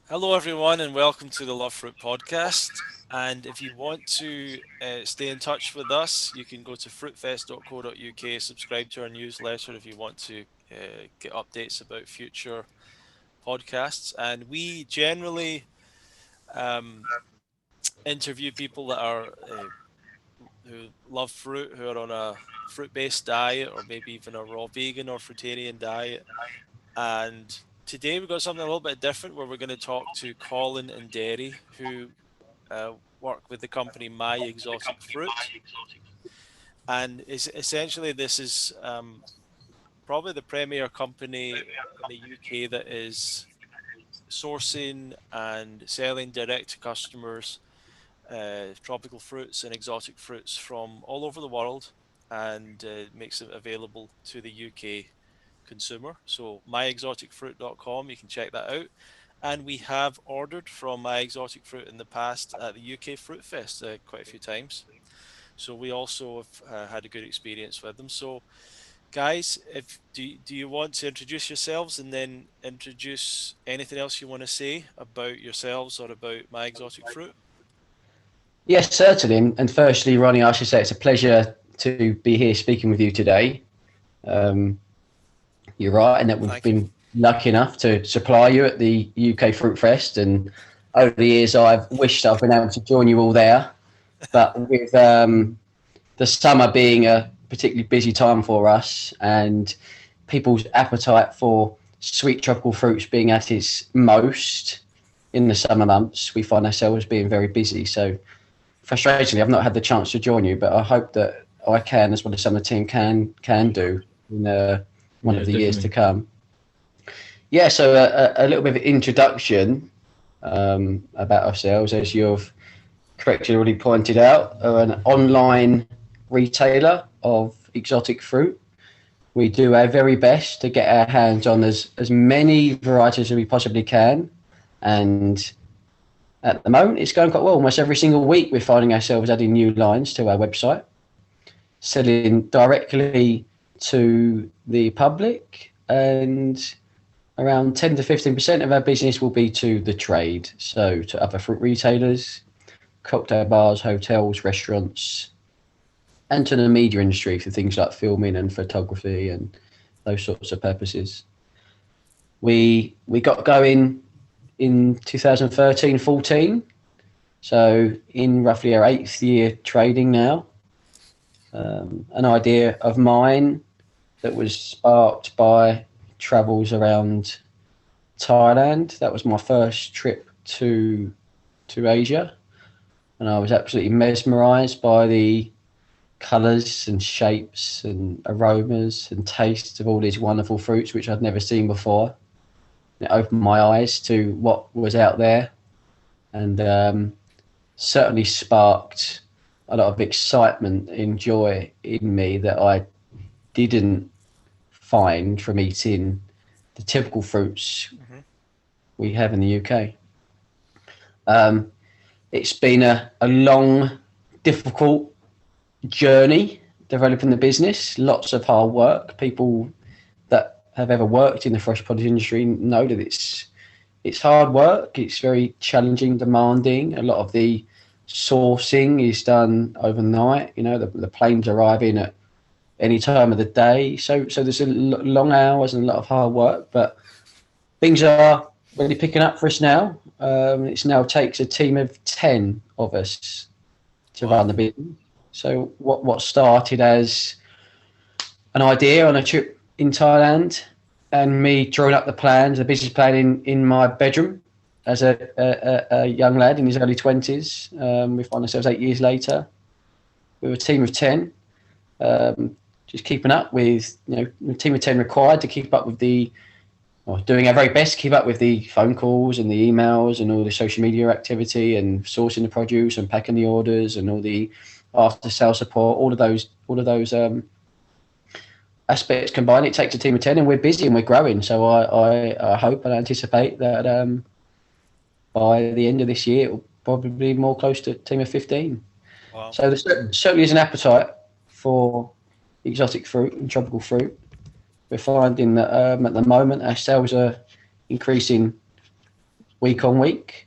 Hello, everyone, and welcome to the Love Fruit podcast. And if you want to stay in touch with us, you can go to fruitfest.co.uk, subscribe to our newsletter if you want to get updates about future podcasts. And we generally um, interview people that are who love fruit, who are on a fruit-based diet, or maybe even a raw vegan or fruitarian diet. And today we've got something a little bit different where we're going to talk to Colin and Derry, who work with the company My Exotic Fruit. And essentially, this is probably the premier company in the UK that is sourcing and selling direct to customers tropical fruits and exotic fruits from all over the world and makes it available to the UK consumer. So myexoticfruit.com, you can check that out. And we have ordered from My Exotic Fruit in the past at the UK Fruitfest quite a few times. So we also have had a good experience with them. So guys, if do you want to introduce yourselves and then introduce anything else you want to say about yourselves or about My Exotic Fruit? Yes, certainly. And firstly, Ronnie, I should say it's a pleasure to be here speaking with you today. Um, you're right, and that we've Thank you. been lucky enough to supply you at the UK Fruit Fest. And over the years, I've wished I've been able to join you all there. But with the summer being a particularly busy time for us and people's appetite for sweet tropical fruits being at its most in the summer months, we find ourselves being very busy. So frustratingly, I've not had the chance to join you, but I hope that I can, as well as some of the team can do in one Yeah, of the years to definitely. come. Yeah, so a little bit of introduction about ourselves, as you've correctly already pointed out, are an online retailer of exotic fruit. We do our very best to get our hands on as many varieties as we possibly can, and at the moment, it's going quite well. Almost every single week, we're finding ourselves adding new lines to our website, selling directly to the public, and around 10 to 15% of our business will be to the trade, so to other fruit retailers, cocktail bars, hotels, restaurants, and to the media industry for things like filming and photography and those sorts of purposes. We got going in 2013-14. So in roughly our 8th year trading now, an idea of mine that was sparked by travels around Thailand. That was my first trip to Asia, and I was absolutely mesmerised by the colours and shapes and aromas and tastes of all these wonderful fruits which I'd never seen before. It opened my eyes to what was out there, and certainly sparked a lot of excitement and joy in me that I didn't find from eating the typical fruits Hmm. we have in the UK. Um, it's been a long, difficult journey developing the business, lots of hard work. People that have ever worked in the fresh produce industry know that it's hard work. It's very challenging, demanding. A lot of the sourcing is done overnight. You know, the planes arrive in at any time of the day. So there's long hours and a lot of hard work. But things are really picking up for us now. It's now takes a team of 10 of us to run Wow. the business. So what started as an idea on a trip in Thailand, and me drawing up the plans, the business plan in my bedroom as a young lad in his early 20s. We find ourselves 8 years later with a team of 10, just keeping up with, a team of 10 required to keep up with doing our very best to keep up with the phone calls and the emails and all the social media activity and sourcing the produce and packing the orders and all the after sales support, all of those aspects combined. It takes a team of 10, and we're busy and we're growing. So I hope and anticipate that by the end of this year, it will probably be more close to a team of 15. Wow. So there certainly is an appetite for exotic fruit and tropical fruit. We're finding that at the moment our sales are increasing week on week,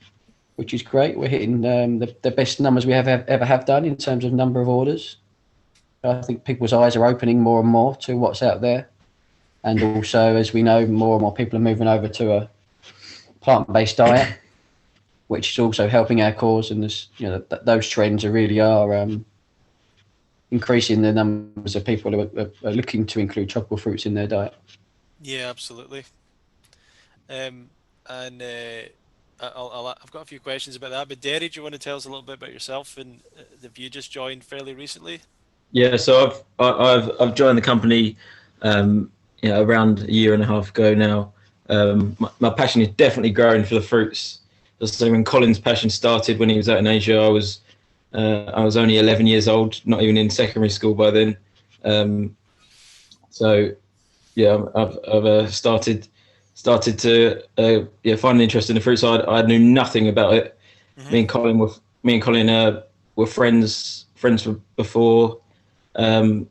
which is great. We're hitting the best numbers we ever have done in terms of number of orders. I think people's eyes are opening more and more to what's out there. And also, as we know, more and more people are moving over to a plant-based diet, which is also helping our cause. And those trends really are increasing the numbers of people who are looking to include tropical fruits in their diet. Yeah, absolutely. And I've got a few questions about that. But Derry, do you want to tell us a little bit about yourself, and have you just joined fairly recently? Yeah, so I've joined the company, around a year and a half ago now. My passion is definitely growing for the fruits. So when Colin's passion started when he was out in Asia, I was only 11 years old, not even in secondary school by then. So yeah, I've started to find an interest in the fruit side. I knew nothing about it. Mm-hmm. Me and Colin were friends before, and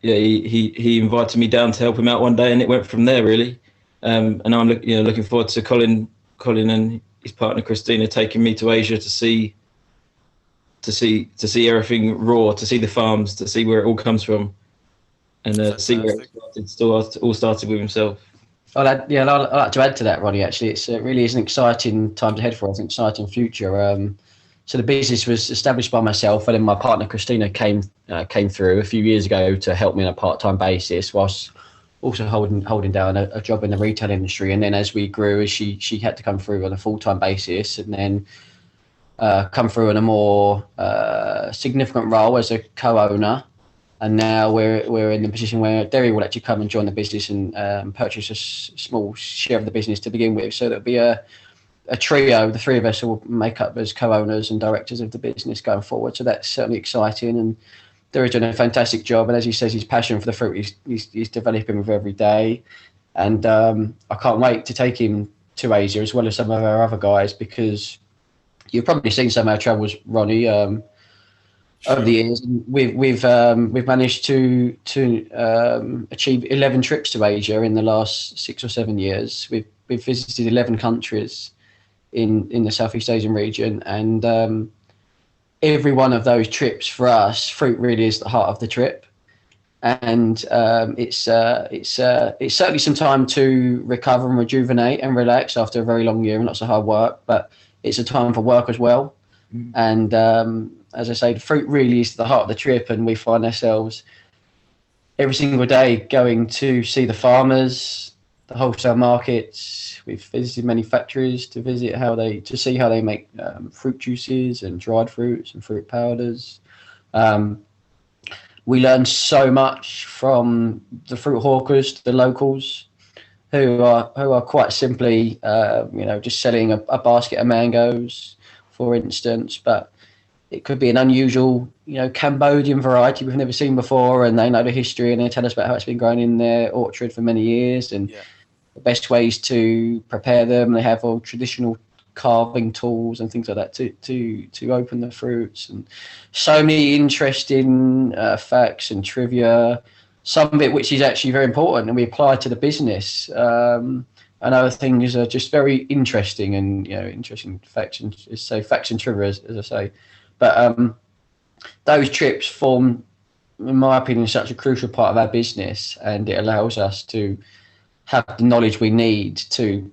yeah, he invited me down to help him out one day, and it went from there really. And I'm looking forward to Colin and his partner Christina taking me to Asia to see everything raw, to see the farms, to see where it all comes from, and see where it all started with himself. I'd like to add to that, Ronnie. Actually, it really is an exciting time ahead for us, an exciting future. So the business was established by myself, and then my partner Christina came through a few years ago to help me on a part-time basis, whilst also holding down a job in the retail industry. And then as we grew, she had to come through on a full-time basis, and then come through in a more significant role as a co-owner. And now we're in the position where Derry will actually come and join the business and purchase a small share of the business to begin with. So there'll be a trio. The three of us will make up as co-owners and directors of the business going forward. So that's certainly exciting. And Derry's doing a fantastic job. And as he says, his passion for the fruit he's developing with every day. And I can't wait to take him to Asia as well as some of our other guys, because you've probably seen some of our travels, Ronnie. Sure. Over the years, we've managed to achieve 11 trips to Asia in the last 6 or 7 years. We've visited 11 countries in the Southeast Asian region, and every one of those trips for us, fruit really is the heart of the trip. And it's certainly some time to recover and rejuvenate and relax after a very long year and lots of hard work, but it's a time for work as well. And as I say, the fruit really is the heart of the trip, and we find ourselves every single day going to see the farmers, the wholesale markets. We've visited many factories to see how they make fruit juices and dried fruits and fruit powders. We learn so much from the fruit hawkers, the locals, who are quite simply just selling a basket of mangoes, for instance, but it could be an unusual, Cambodian variety we've never seen before, and they know the history and they tell us about how it's been grown in their orchard for many years and the best ways to prepare them. They have all traditional carving tools and things like that to open the fruits, and so many interesting facts and trivia. Some of it which is actually very important and we apply to the business. And other things are just very interesting and interesting facts and trivia, as I say. But those trips form, in my opinion, such a crucial part of our business, and it allows us to have the knowledge we need to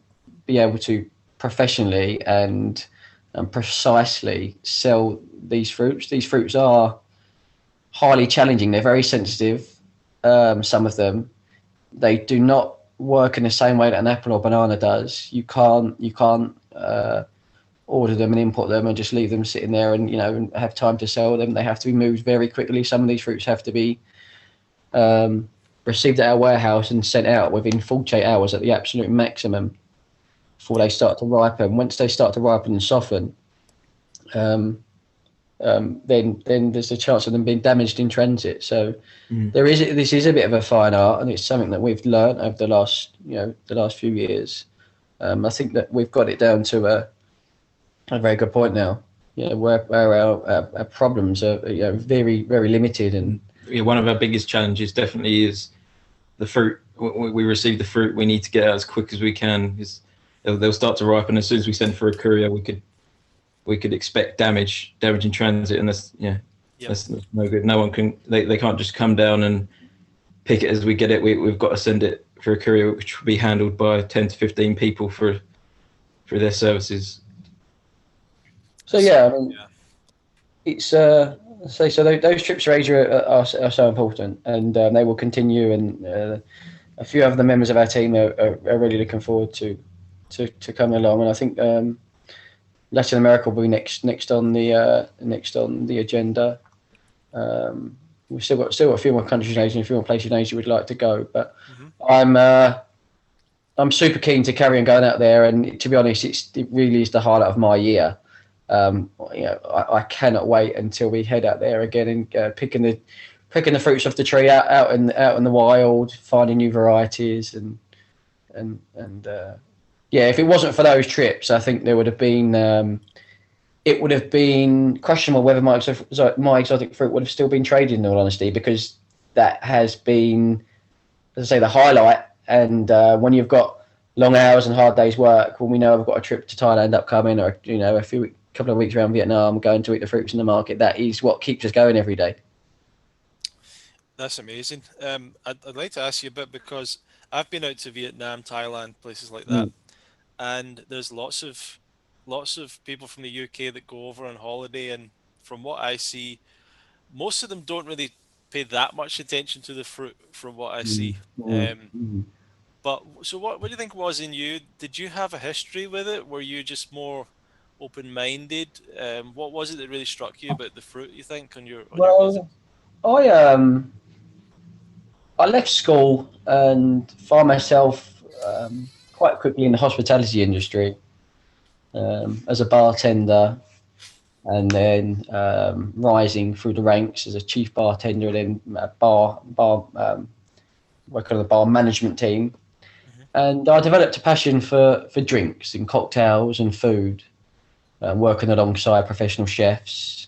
be able to professionally and precisely sell these fruits. These fruits are highly challenging. They're very sensitive. Some of them, they do not work in the same way that an apple or banana does. You can't order them and import them and just leave them sitting there and and have time to sell them. They have to be moved very quickly. Some of these fruits have to be received at our warehouse and sent out within 48 hours at the absolute maximum before they start to ripen. Once they start to ripen and soften, then there's a chance of them being damaged in transit. So this is a bit of a fine art, and it's something that we've learned over the last few years. I think that we've got it down to a very good point now. Where our problems are very, very limited. And one of our biggest challenges definitely is the fruit. We receive the fruit, we need to get out as quick as we can. Because they'll start to ripen. As soon as we send for a courier, we could expect damage in transit, and that's that's no good. No one can they can't just come down and pick it as we get it. We've got to send it for a courier, which will be handled by 10 to 15 people for their services. So it's so those trips to Asia are so important, and they will continue. And a few of the members of our team are really looking forward to coming along. And I think Latin America will be next on the agenda. We've still got a few more countries in Asia, a few more places in Asia we'd like to go. But I'm super keen to carry on going out there. And to be honest, it really is the highlight of my year. I cannot wait until we head out there again and picking the fruits off the tree out in the wild, finding new varieties and if it wasn't for those trips, I think there would have been it would have been questionable whether my exotic fruit would have still been traded, in all honesty, because that has been, as I say, the highlight. And when you've got long hours and hard days' work, when we know I've got a trip to Thailand upcoming, or a couple of weeks around Vietnam, going to eat the fruits in the market, that is what keeps us going every day. That's amazing. I'd like to ask you a bit, because I've been out to Vietnam, Thailand, places like that, and there's lots of people from the UK that go over on holiday, and from what I see, most of them don't really pay that much attention to the fruit, from what I see. But so what do you think was in you? Did you have a history with it? Were you just more open-minded? What was it that really struck you about the fruit, you think, on your visit? I left school and found myself quite quickly in the hospitality industry as a bartender, and then rising through the ranks as a chief bartender, and then working on the bar management team. And I developed a passion for drinks and cocktails and food, working alongside professional chefs,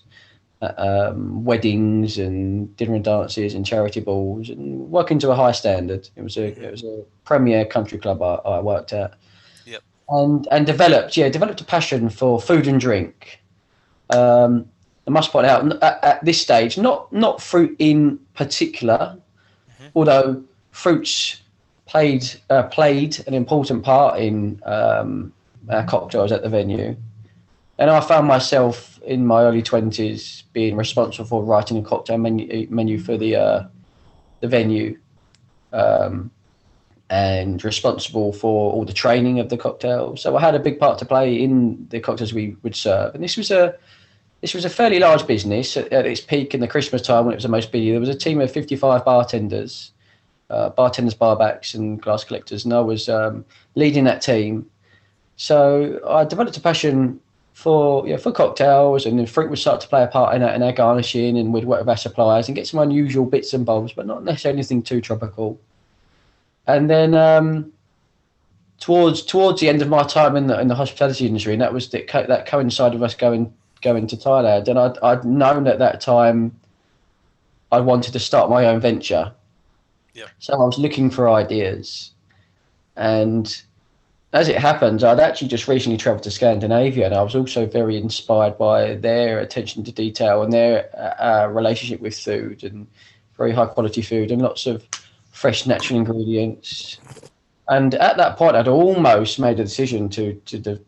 weddings and dinner and dances and charity balls, and working to a high standard. It was a premier country club I worked at. Yep. And developed a passion for food and drink. I must point out at this stage, not fruit in particular, although fruits played an important part in our cocktails at the venue. And I found myself in my early 20s being responsible for writing a cocktail menu for the venue, and responsible for all the training of the cocktails. So I had a big part to play in the cocktails we would serve. And this was a fairly large business at its peak in the Christmas time, when it was the most busy. There was a team of 55 bartenders, barbacks, and glass collectors, and I was leading that team. So I developed a passion for cocktails, and then fruit would start to play a part in our garnishing, and we'd work with our suppliers and get some unusual bits and bobs, but not necessarily anything too tropical. And then towards the end of my time in the hospitality industry, and that coincided with us going to Thailand, and I'd known at that time I wanted to start my own venture. Yeah. So I was looking for ideas, and as it happens, I'd actually just recently travelled to Scandinavia, and I was also very inspired by their attention to detail and their relationship with food, and very high quality food and lots of fresh natural ingredients. And at that point, I'd almost made a decision to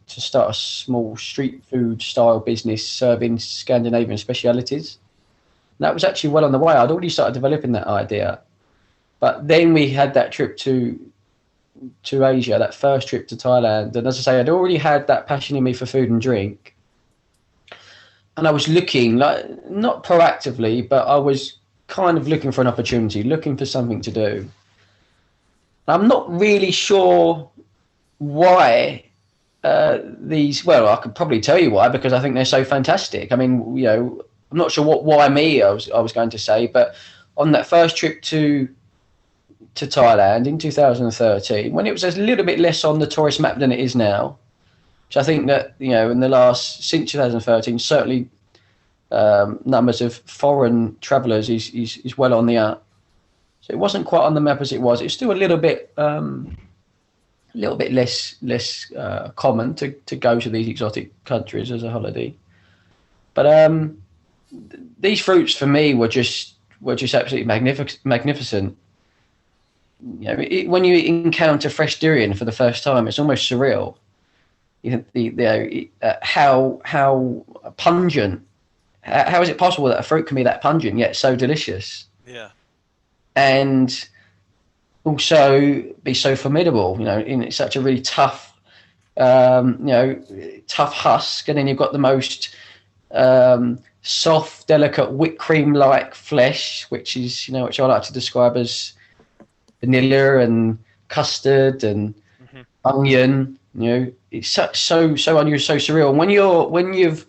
start a small street food style business serving Scandinavian specialities. And that was actually well on the way. I'd already started developing that idea. But then we had that trip to Asia, that first trip to Thailand. And as I say, I'd already had that passion in me for food and drink. And I was looking, not proactively, but I was kind of looking for an opportunity, looking for something to do. I'm not really sure why I could probably tell you why, because I think they're so fantastic. I mean, I'm not sure why me I was going to say, but on that first trip to Thailand in 2013, when it was a little bit less on the tourist map than it is now, which I think that, in the since 2013, certainly numbers of foreign travellers is well on the up. So it wasn't quite on the map as it was. It's still a little bit a little bit less common to go to these exotic countries as a holiday. But these fruits for me were just absolutely magnificent. You know, when you encounter fresh durian for the first time, it's almost surreal. How pungent. How is it possible that a fruit can be that pungent yet so delicious? Yeah. And also be so formidable. You know, in such a really tough, tough husk, and then you've got the most soft, delicate whipped cream-like flesh, which I like to describe as vanilla and custard and onion. You know, it's so unusual, so surreal. And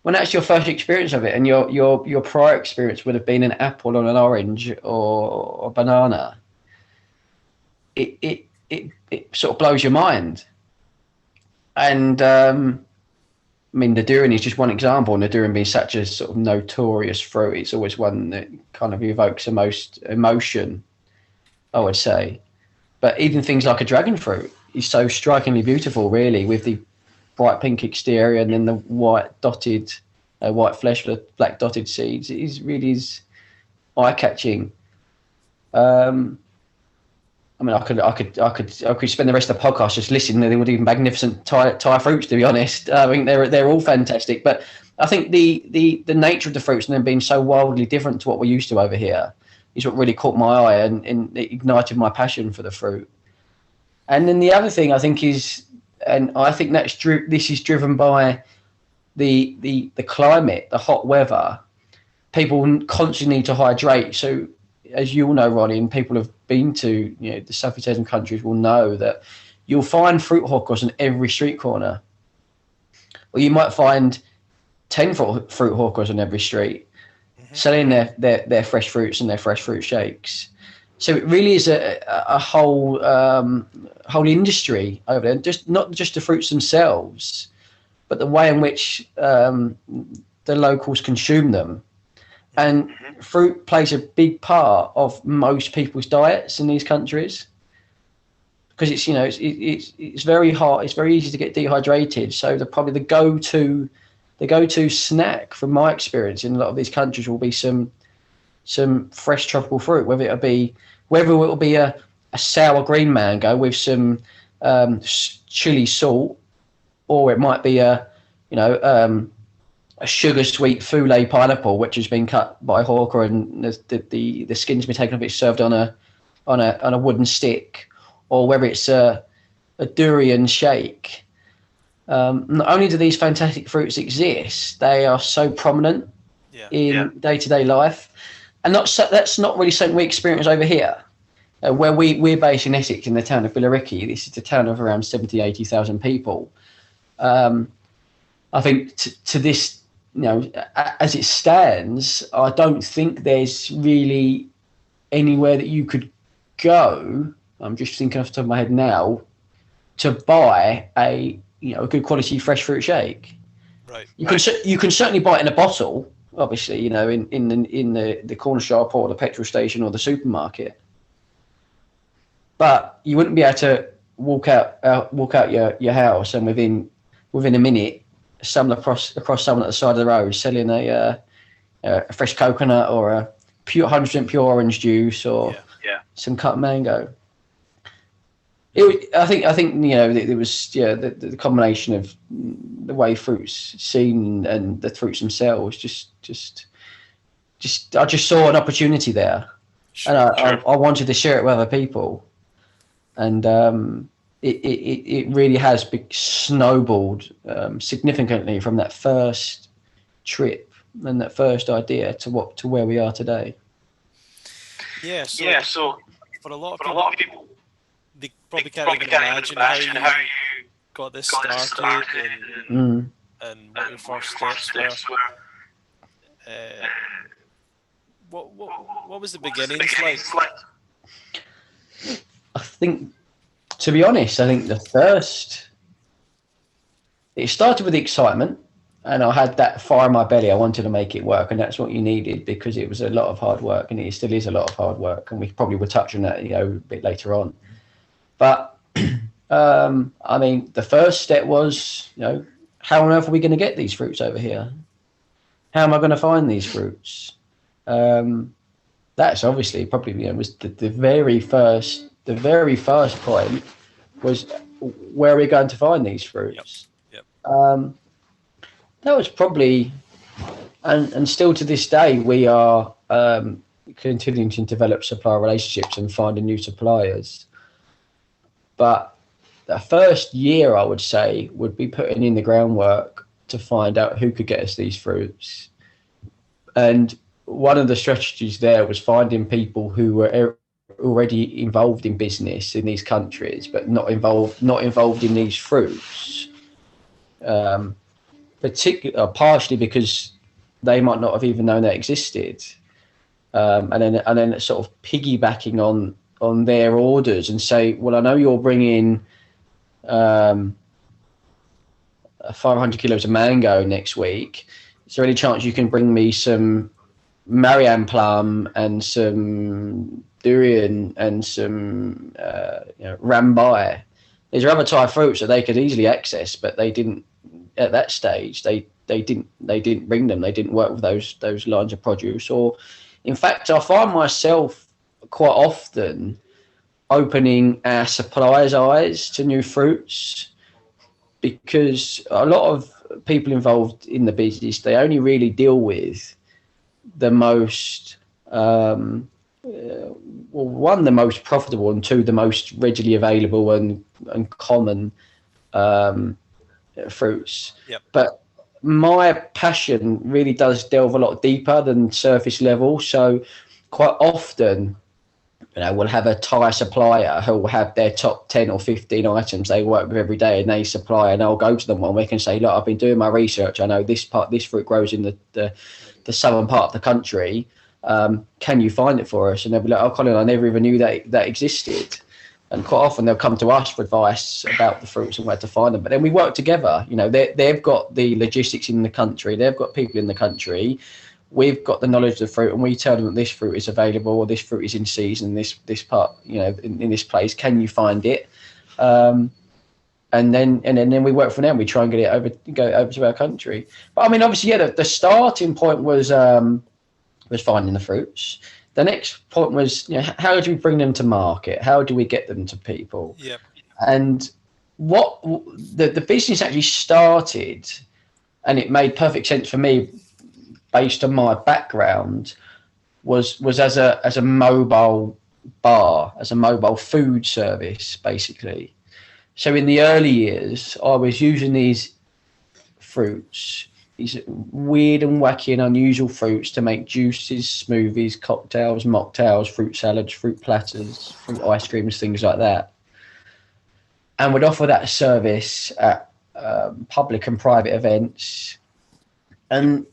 when that's your first experience of it, and your prior experience would have been an apple or an orange or a banana, it sort of blows your mind. And I mean, the durian is just one example, and the durian being such a sort of notorious fruit, it's always one that kind of evokes the most emotion, I would say. But even things like a dragon fruit is so strikingly beautiful, really, with the bright pink exterior and then the white flesh with the black dotted seeds. It is eye-catching. I mean, I could spend the rest of the podcast just listening to these magnificent Thai fruits. To be honest, I think they're all fantastic. But I think the nature of the fruits and them being so wildly different to what we're used to over here is what really caught my eye and it ignited my passion for the fruit. And then the other thing I think is, and I think this is driven by the climate, the hot weather. People constantly need to hydrate. So, as you all know, Ronnie, and people have been to the Southeast Asian countries will know that you'll find fruit hawkers on every street corner, or you might find 10 fruit hawkers on every street selling their fresh fruits and their fresh fruit shakes. So it really is a whole industry over there, not just the fruits themselves, but the way in which the locals consume them. And fruit plays a big part of most people's diets in these countries because it's very hot. It's very easy to get dehydrated. So probably the go-to snack, from my experience in a lot of these countries, will be some fresh tropical fruit. Whether it'll be a sour green mango with some chili salt, or it might be a sugar sweet Foulet pineapple, which has been cut by hawker and the skin's been taken off. It's served on a wooden stick, or whether it's a durian shake. Not only do these fantastic fruits exist, they are so prominent in day-to-day life, and that's not really something we experience over here. Where we're based in Essex, in the town of Billericay. This is a town of around 70,000-80,000 people. I think to this, as it stands, I don't think there's really anywhere that you could go. I'm just thinking off the top of my head now, to buy a good quality fresh fruit shake. Right. You can certainly buy it in a bottle, obviously, in the corner shop or the petrol station or the supermarket. But you wouldn't be able to walk out your house and within a minute stumble across someone at the side of the road selling a fresh coconut or a 100% pure orange juice or some cut mango. I think it was the combination of the way fruits seen and the fruits themselves. I just saw an opportunity there, and I wanted to share it with other people. And it really has snowballed significantly from that first trip and that first idea to where we are today. Yeah. So for a lot of people, they probably can't even imagine how you got this started and what your first steps were. What was the beginnings like? I think, to be honest, it started with the excitement, and I had that fire in my belly. I wanted to make it work, and that's what you needed, because it was a lot of hard work, and it still is a lot of hard work, and we probably will touch on that a bit later on. But I mean, the first step was, how on earth are we going to get these fruits over here? How am I going to find these fruits? That's obviously probably, was the very first point was, where are we going to find these fruits? Yep. That was probably, and still to this day, we are continuing to develop supplier relationships and finding new suppliers. But the first year, I would say, would be putting in the groundwork to find out who could get us these fruits. And one of the strategies there was finding people who were already involved in business in these countries, but not involved in these fruits. Partially because they might not have even known they existed, and then sort of piggybacking on their orders and say, well, I know you're bringing 500 kilos of mango next week. Is there any chance you can bring me some Marianne plum and some Durian and some Rambai? These are other Thai fruits that they could easily access, but they didn't at that stage. They didn't bring them. They didn't work with those lines of produce. Or, in fact, I find myself quite often opening our suppliers' eyes to new fruits, because a lot of people involved in the business, they only really deal with the most one, the most profitable, and two, the most readily available and common fruits. Yep. But my passion really does delve a lot deeper than surface level. So quite often, we'll have a Thai supplier who will have their top 10 or 15 items they work with every day, and they supply, and I'll go to them one week and say, look, I've been doing my research. I know this fruit grows in the southern part of the country. Can you find it for us? And they'll be like, oh, Colin, I never even knew that existed. And quite often they'll come to us for advice about the fruits and where to find them. But then we work together. They've got the logistics in the country. They've got people in the country. We've got the knowledge of the fruit, and we tell them that this fruit is available, or this fruit is in season, this part, in this place. Can you find it? And then we work from there. And we try and go over to our country. But I mean, obviously, the starting point was finding the fruits. The next point was, how do we bring them to market? How do we get them to people? Yep. And what the business actually started, and it made perfect sense for me based on my background, was as a mobile bar, as a mobile food service, basically. So in the early years, I was using these fruits, these weird and wacky and unusual fruits, to make juices, smoothies, cocktails, mocktails, fruit salads, fruit platters, fruit ice creams, things like that. And would offer that service at public and private events. And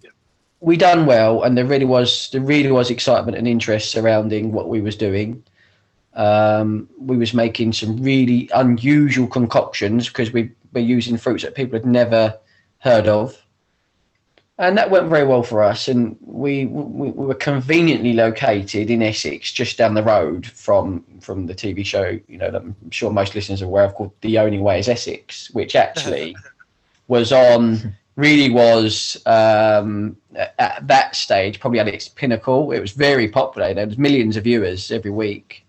we done well, and there really was excitement and interest surrounding what we was doing. We was making some really unusual concoctions because we were using fruits that people had never heard of. And that went very well for us. And we were conveniently located in Essex, just down the road from the TV show, that I'm sure most listeners are aware of, called The Only Way is Essex, which actually was at that stage, probably at its pinnacle. It was very popular. There was millions of viewers every week.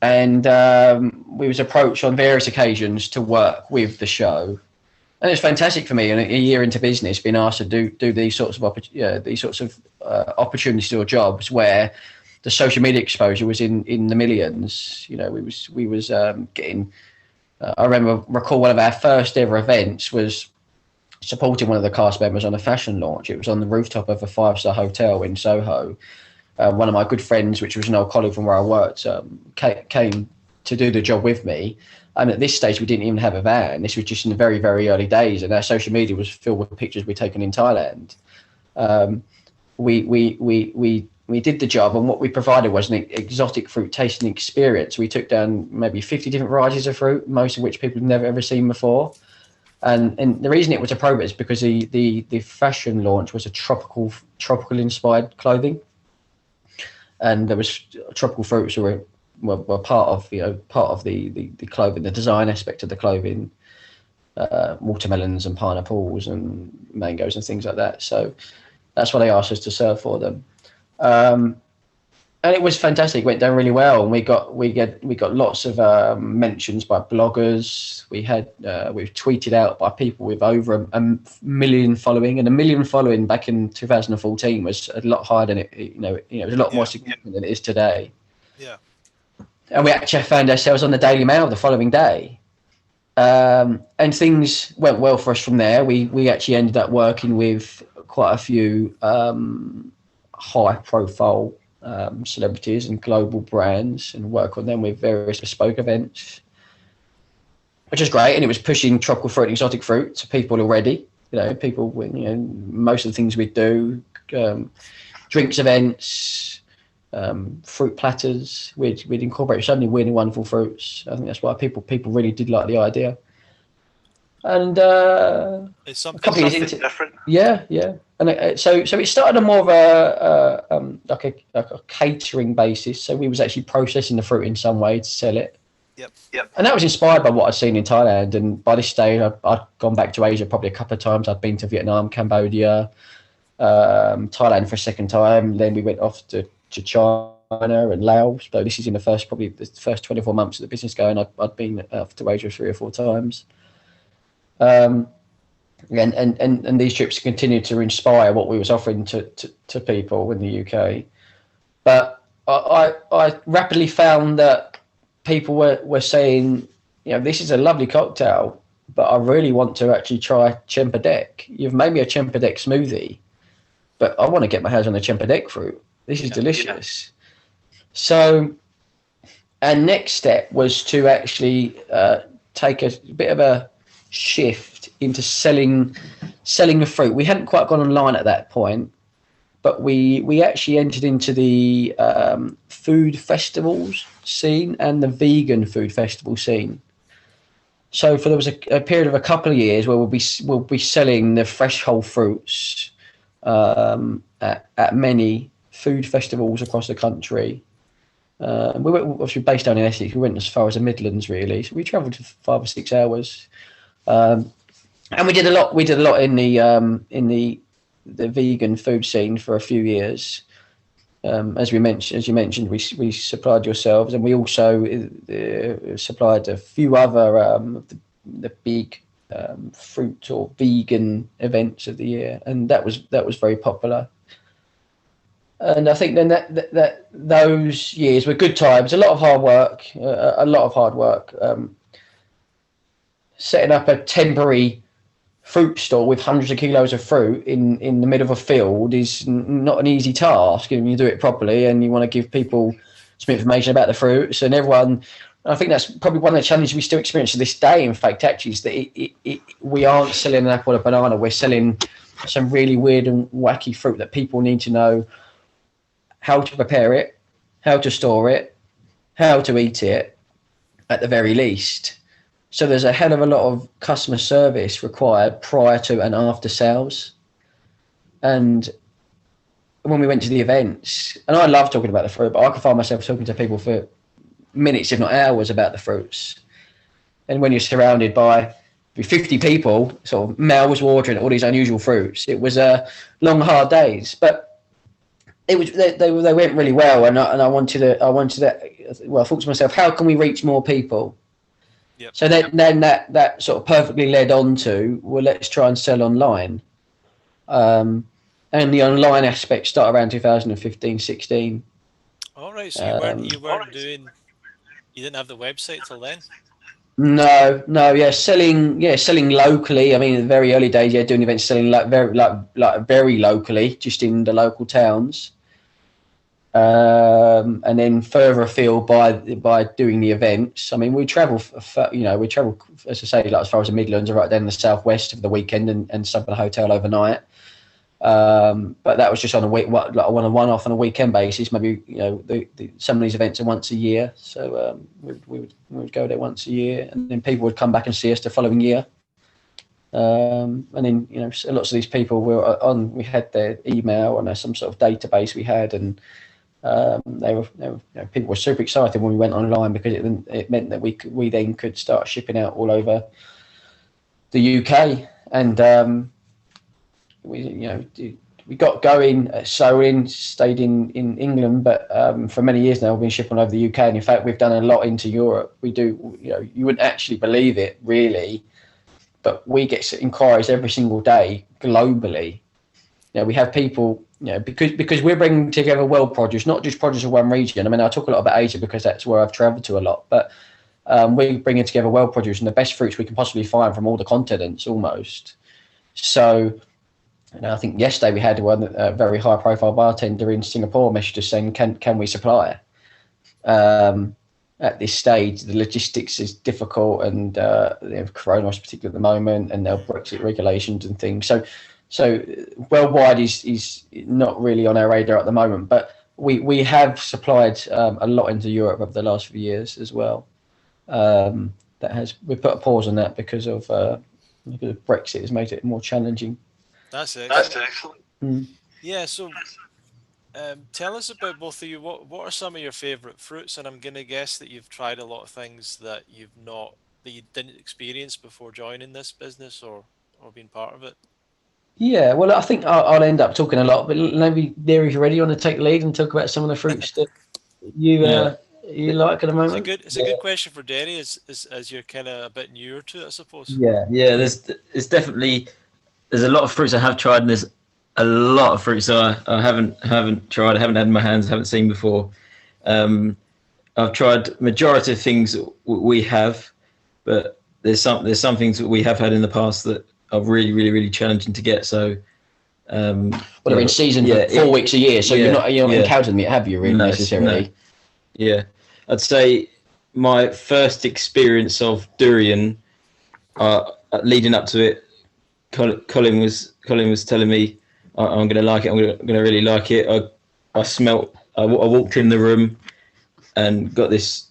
And we was approached on various occasions to work with the show. And it's fantastic for me, and a year into business, being asked to do these sorts of opportunities or jobs where the social media exposure was in the millions. We was getting. I recall one of our first ever events was supporting one of the cast members on a fashion launch. It was on the rooftop of a 5-star hotel in Soho. One of my good friends, which was an old colleague from where I worked, came to do the job with me. And at this stage, we didn't even have a van. This was just in the very, very early days, and our social media was filled with pictures we'd taken in Thailand. We did the job, and what we provided was an exotic fruit tasting experience. We took down maybe 50 different varieties of fruit, most of which people had never ever seen before. And the reason it was appropriate is because the fashion launch was a tropical inspired clothing, and there was tropical fruits that were were part of the clothing, the design aspect of the clothing, watermelons and pineapples and mangoes and things like that. So that's what they asked us to serve for them. And it was fantastic. It went down really well, and we got lots of mentions by bloggers. We we've tweeted out by people with over a million following, and a million following back in 2014 was a lot higher than it was a lot more significant than it is today. Yeah. And we actually found ourselves on the Daily Mail the following day, and things went well for us from there. We actually ended up working with quite a few high profile celebrities and global brands, and work on them with various bespoke events, which is great. And it was pushing tropical fruit and exotic fruit to people already. Most of the things we do, drinks events, fruit platters. We'd incorporate so many weird and wonderful fruits. I think that's why people really did like the idea. And it's something different. Yeah. And so it started on more of a catering basis. So we was actually processing the fruit in some way to sell it. Yep. And that was inspired by what I'd seen in Thailand. And by this stage, I'd gone back to Asia probably a couple of times. I'd been to Vietnam, Cambodia, Thailand for a second time. Then we went off to China and Laos. So this is in the first 24 months of the business going. I'd been off to Asia 3 or 4 times. And these trips continued to inspire what we was offering to people in the UK. But I rapidly found that people were saying, this is a lovely cocktail, but I really want to actually try Chempadek. You've made me a Chempadek smoothie, but I want to get my hands on the Chempadek fruit. This is delicious. So our next step was to actually take a bit of a shift into selling the fruit. We hadn't quite gone online at that point, but we actually entered into the food festivals scene and the vegan food festival scene. So there was a period of a couple of years where we'll be selling the fresh whole fruits at many food festivals across the country. We were obviously based down in Essex. We went as far as the Midlands, really. So we travelled for 5 or 6 hours. And we did a lot. We did a lot in the vegan food scene for a few years. As you mentioned, we supplied yourselves, and we also supplied a few other the big fruit or vegan events of the year, and that was very popular. And I think then that those years were good times. A lot of hard work. Setting up a temporary fruit stall with hundreds of kilos of fruit in the middle of a field is not an easy task. And you do it properly, and you want to give people some information about the fruits and everyone. I think that's probably one of the challenges we still experience to this day. In fact, actually, is that we aren't selling an apple or a banana. We're selling some really weird and wacky fruit that people need to know how to prepare it, how to store it, how to eat it, at the very least. So there's a hell of a lot of customer service required prior to and after sales. And when we went to the events, and I love talking about the fruit, but I could find myself talking to people for minutes, if not hours, about the fruits. And when you're surrounded by 50 people, sort of mouths watering all these unusual fruits, it was long, hard days. But it was they went really well, and I wanted to. Well, I thought to myself, how can we reach more people? Yep. So then that sort of perfectly led on to, well, let's try and sell online. And the online aspect started around 2015, 16. All right, so you didn't have the website till then? No, selling locally. I mean, in the very early days, doing events, selling very locally, just in the local towns. And then further afield by doing the events. I mean, we travel, as I say, like as far as the Midlands, or right down in the southwest for the weekend, and stop at a hotel overnight. But that was just on a one-off on a weekend basis. Maybe some of these events are once a year, so we would go there once a year, and then people would come back and see us the following year. And then lots of these people were on. We had their email and some sort of database we had, and People were super excited when we went online because it meant that we then could start shipping out all over the UK, and we got going sewing, stayed in England, but for many years now we've been shipping over the UK, and in fact we've done a lot into Europe. We do, you wouldn't actually believe it really, but we get inquiries every single day globally. We have people, because we're bringing together world produce, not just produce of one region. I mean, I talk a lot about Asia because that's where I've travelled to a lot, but we're bringing together world produce and the best fruits we can possibly find from all the continents almost. So, I think yesterday we had a very high-profile bartender in Singapore message us saying, "Can we supply?" At this stage, the logistics is difficult, and coronavirus particularly at the moment, and there are Brexit regulations and things. So worldwide is not really on our radar at the moment, but we have supplied a lot into Europe over the last few years as well. We put a pause on that because of Brexit has made it more challenging. That's excellent. Mm. Yeah, so tell us about both of you. What are some of your favourite fruits? And I'm going to guess that you've tried a lot of things that you didn't experience before joining this business or being part of it. Yeah, well, I think I'll end up talking a lot, but maybe Derry, if you're ready, you want to take the lead and talk about some of the fruits that you like at the moment? It's a good question for Derry, as you're kind of a bit newer to it, I suppose. Yeah. There's definitely a lot of fruits I have tried, and there's a lot of fruits I haven't tried, I haven't had in my hands, haven't seen before. I've tried majority of things that we have, but there's some things that we have had in the past that are really, really, really challenging to get. So, they're in season for 4 weeks a year, so you're not encountered them yet, have you? Really, necessarily? No. Yeah, I'd say my first experience of durian, leading up to it, Colin was telling me I'm going to like it. I'm going to really like it. I walked in the room and got this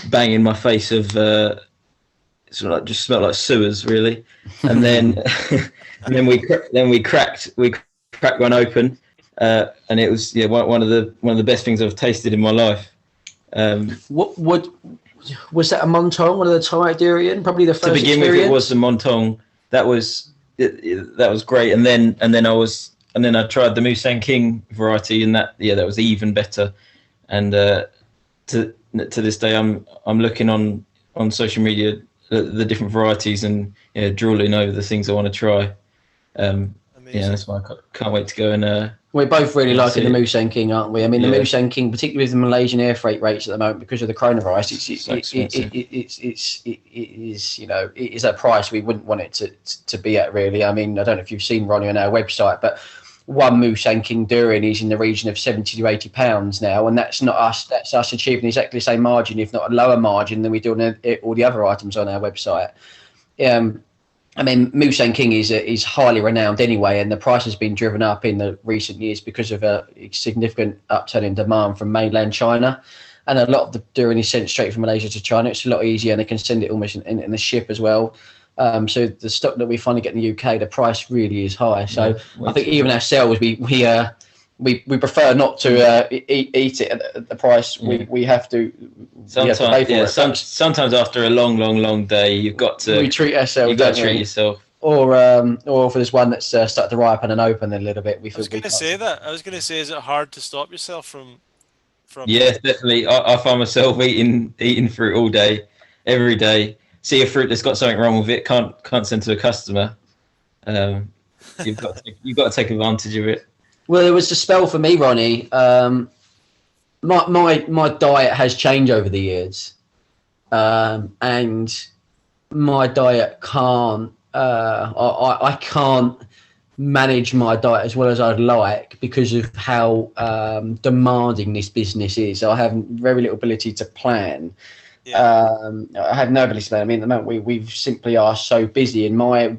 bang in my face of just smelled like sewers really. And then we cracked one open, and it was one of the best things I've tasted in my life. What was that, a Montong, one of the Thai durian? Probably the first. To begin experience? with, it was the Montong. That was great, and then I tried the Musang King variety, and that was even better. And to this day, I'm looking on social media the different varieties and drooling over the things I want to try. That's why I can't wait to go and. We're both really liking the Musang King, aren't we? I mean, the Musang King, particularly with the Malaysian air freight rates at the moment because of the coronavirus, it is a price we wouldn't want it to be at, really. I mean, I don't know if you've seen, Ronnie, on our website, but one Musang King durian is in the region of £70 to £80 now, and that's not us. That's us achieving exactly the same margin, if not a lower margin, than we do on all the other items on our website. I mean, Musang King is highly renowned anyway, and the price has been driven up in the recent years because of a significant upturn in demand from mainland China. And a lot of the durian is sent straight from Malaysia to China. It's a lot easier, and they can send it almost in the ship as well. So the stock that we finally get in the UK, the price really is high. So I think even ourselves, we prefer not to eat it at the price we have to. Sometimes, pay for it. Sometimes after a long day, you've got to. We treat ourselves. You've got to treat yourself. Or if there's one that's started to ripen and open a little bit, I was going to say that. I was going to say, is it hard to stop yourself from? Yes, definitely. I find myself eating fruit all day, every day. See a fruit that's got something wrong with it, can't send to a customer. You've got to take advantage of it. Well, it was a spell for me, Ronnie. My diet has changed over the years, and my diet can't. I can't manage my diet as well as I'd like because of how demanding this business is. I have very little ability to plan. I have no ability to plan. I mean, at the moment we simply are so busy, and my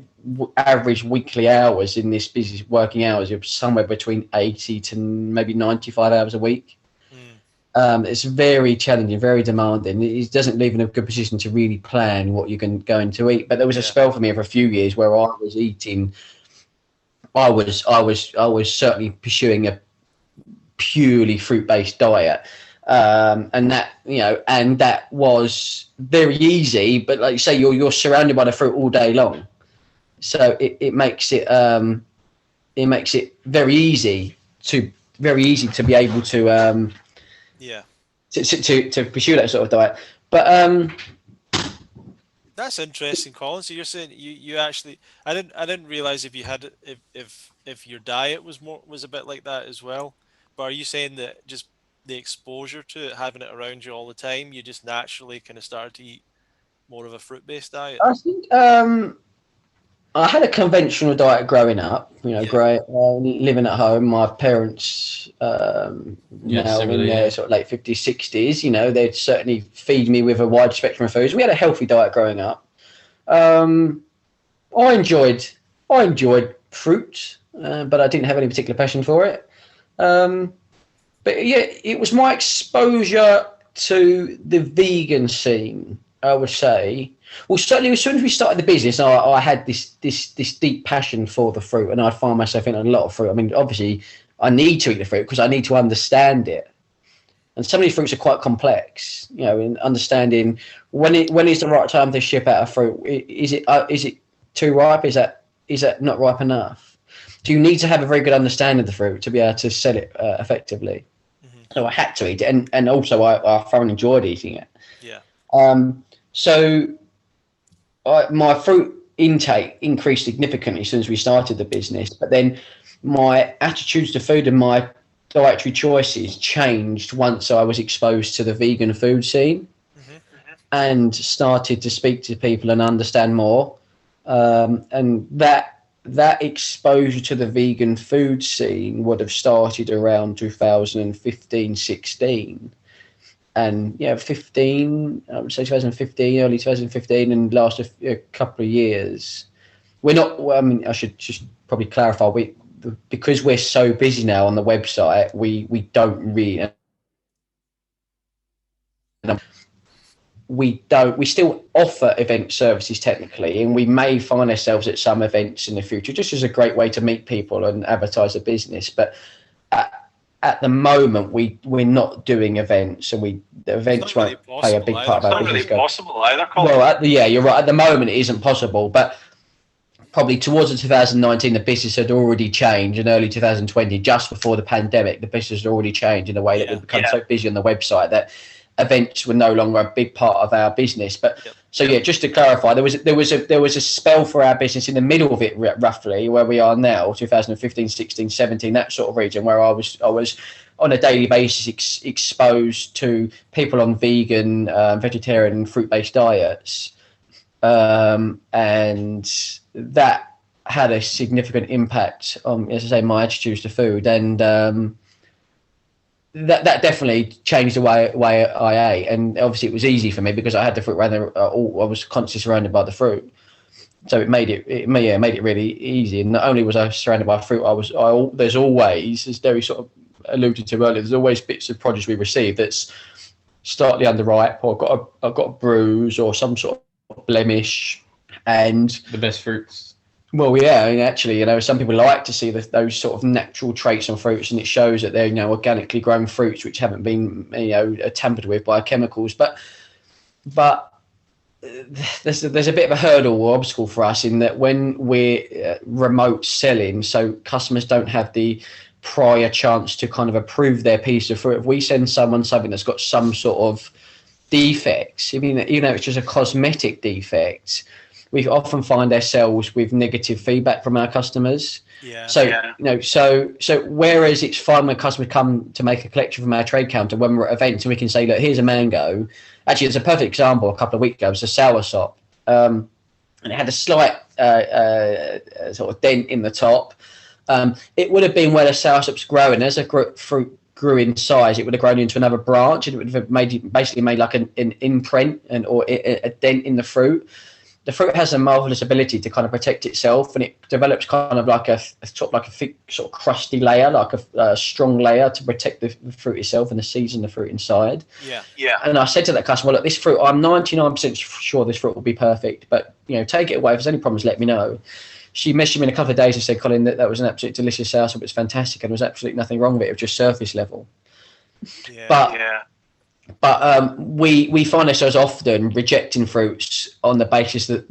average weekly hours in this business, working hours, are somewhere between 80 to maybe 95 hours a week. It's very challenging, very demanding. It doesn't leave in a good position to really plan what you're going to eat. But there was a spell for me for a few years where I was eating. I was certainly pursuing a purely fruit-based diet. And that was very easy, but like you say, you're surrounded by the fruit all day long, so it makes it very easy to be able to to pursue that sort of diet. But that's interesting, Colin. So you're saying you actually, I didn't realize if you had if your diet was a bit like that as well. But are you saying that just the exposure to it, having it around you all the time, you just naturally kind of started to eat more of a fruit-based diet? I think I had a conventional diet growing up, living at home. My parents, now in their sort of late 50s, 60s, they'd certainly feed me with a wide spectrum of foods. We had a healthy diet growing up. I enjoyed fruit, but I didn't have any particular passion for it. But yeah, it was my exposure to the vegan scene, I would say. Well, certainly as soon as we started the business, I had this deep passion for the fruit, and I find myself in a lot of fruit. I mean, obviously, I need to eat the fruit because I need to understand it. And some of these fruits are quite complex, in understanding when is the right time to ship out a fruit. Is it too ripe? Is that not ripe enough? Do you need to have a very good understanding of the fruit to be able to sell it effectively? Mm-hmm. So I had to eat it, and also I thoroughly enjoyed eating it. Yeah. So my fruit intake increased significantly since we started the business, but then my attitudes to food and my dietary choices changed once I was exposed to the vegan food scene. Mm-hmm. And started to speak to people and understand more. And that exposure to the vegan food scene would have started around 2015, 16. And I would say 2015, early 2015, and last a couple of years. I should just probably clarify, because we're so busy now on the website, we don't really, we still offer event services technically, and we may find ourselves at some events in the future, just as a great way to meet people and advertise the business. But at the moment, we're not doing events, and the events won't play a big part of our business. It's not really possible either, Colin. Well, you're right. At the moment, it isn't possible, but probably towards 2019, the business had already changed. In early 2020, just before the pandemic, the business had already changed in a way that we've become so busy on the website that events were no longer a big part of our business. But so just to clarify, there was a spell for our business in the middle of it, roughly where we are now, 2015, 16, 17, that sort of region, where I was on a daily basis exposed to people on vegan, vegetarian, and fruit-based diets, and that had a significant impact on, as I say, my attitudes to food, and that definitely changed the way I ate. And obviously it was easy for me because I had the fruit I was constantly surrounded by the fruit, so it made it really easy. And not only was I surrounded by fruit, there's always, as Derry sort of alluded to earlier, there's always bits of produce we receive that's slightly underripe, or I've got a bruise or some sort of blemish. And the best fruits. Well, yeah, and actually, some people like to see those sort of natural traits on fruits, and it shows that they're, organically grown fruits which haven't been, tampered with by chemicals. But there's a bit of a hurdle or obstacle for us in that when we're remote selling, so customers don't have the prior chance to kind of approve their piece of fruit. If we send someone something that's got some sort of defects, even though it's just a cosmetic defect, we often find ourselves with negative feedback from our customers. Yeah. So whereas it's fun when customers come to make a collection from our trade counter when we're at events, and we can say, look, here's a mango. Actually, it's a perfect example. A couple of weeks ago, it was a soursop, and it had a slight sort of dent in the top. It would have been where the soursop's growing. As a fruit grew in size, it would have grown into another branch, and it would have basically made like an imprint or a dent in the fruit. The fruit has a marvelous ability to kind of protect itself, and it develops kind of like a thick sort of crusty layer, like a strong layer to protect the fruit itself and the seeds and the fruit inside. Yeah. And I said to that customer, look, this fruit, I'm 99% sure this fruit will be perfect, but take it away. If there's any problems, let me know. she messaged me in a couple of days and said, Colin, that was an absolute delicious sourdough. It was fantastic, and there was absolutely nothing wrong with it. It was just surface level. Yeah. But we find ourselves often rejecting fruits on the basis that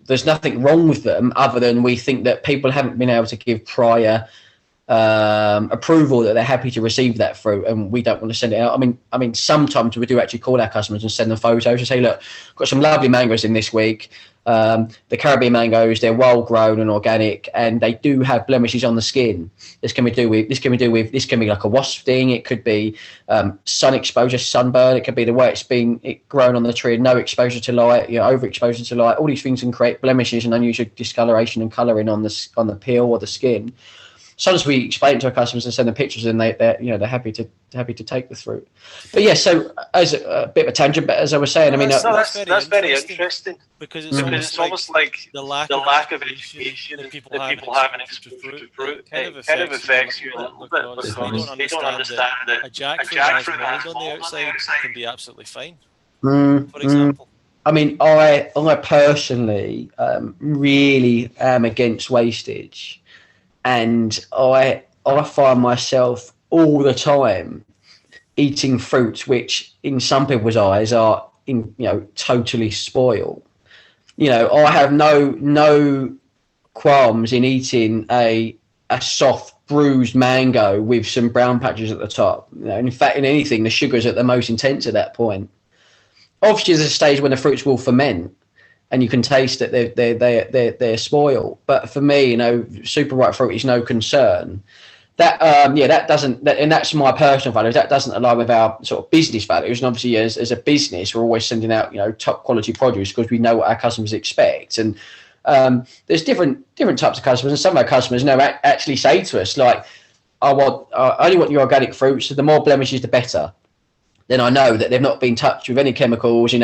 there's nothing wrong with them, other than we think that people haven't been able to give prior approval that they're happy to receive that fruit, and we don't want to send it out. I mean, sometimes we do actually call our customers and send them photos and say, look, got some lovely mangoes in this week. The Caribbean mangoes, they're wild grown and organic, and they do have blemishes on the skin. This can be like a wasp sting. It could be sun exposure, sunburn. It could be the way it's been grown on the tree, no exposure to light, overexposure to light. All these things can create blemishes and unusual discoloration and colouring on the peel or the skin. Sometimes we explain it to our customers and send them pictures, and they're happy to take the fruit. But yeah, so as a bit of a tangent, but as I was saying, that's very interesting because it's almost like the lack of education that people have in exposure to fruit kind of affects you a little bit because they don't understand that a jackfruit has mold on the outside can be absolutely fine. For example. I mean, I personally really am against wastage. And I find myself all the time eating fruits which, in some people's eyes, are totally spoiled. I have no qualms in eating a soft bruised mango with some brown patches at the top. In fact, in anything, the sugar's at the most intense at that point. Obviously, there's a stage when the fruits will ferment, and you can taste that they're spoiled. But for me, super ripe fruit is no concern. That doesn't, and that's my personal values. That doesn't align with our sort of business values. And obviously, as a business, we're always sending out top quality produce because we know what our customers expect. And there's different types of customers, and some of our customers actually say to us, like, I only want your organic fruits. So the more blemishes, the better. Then I know that they've not been touched with any chemicals. And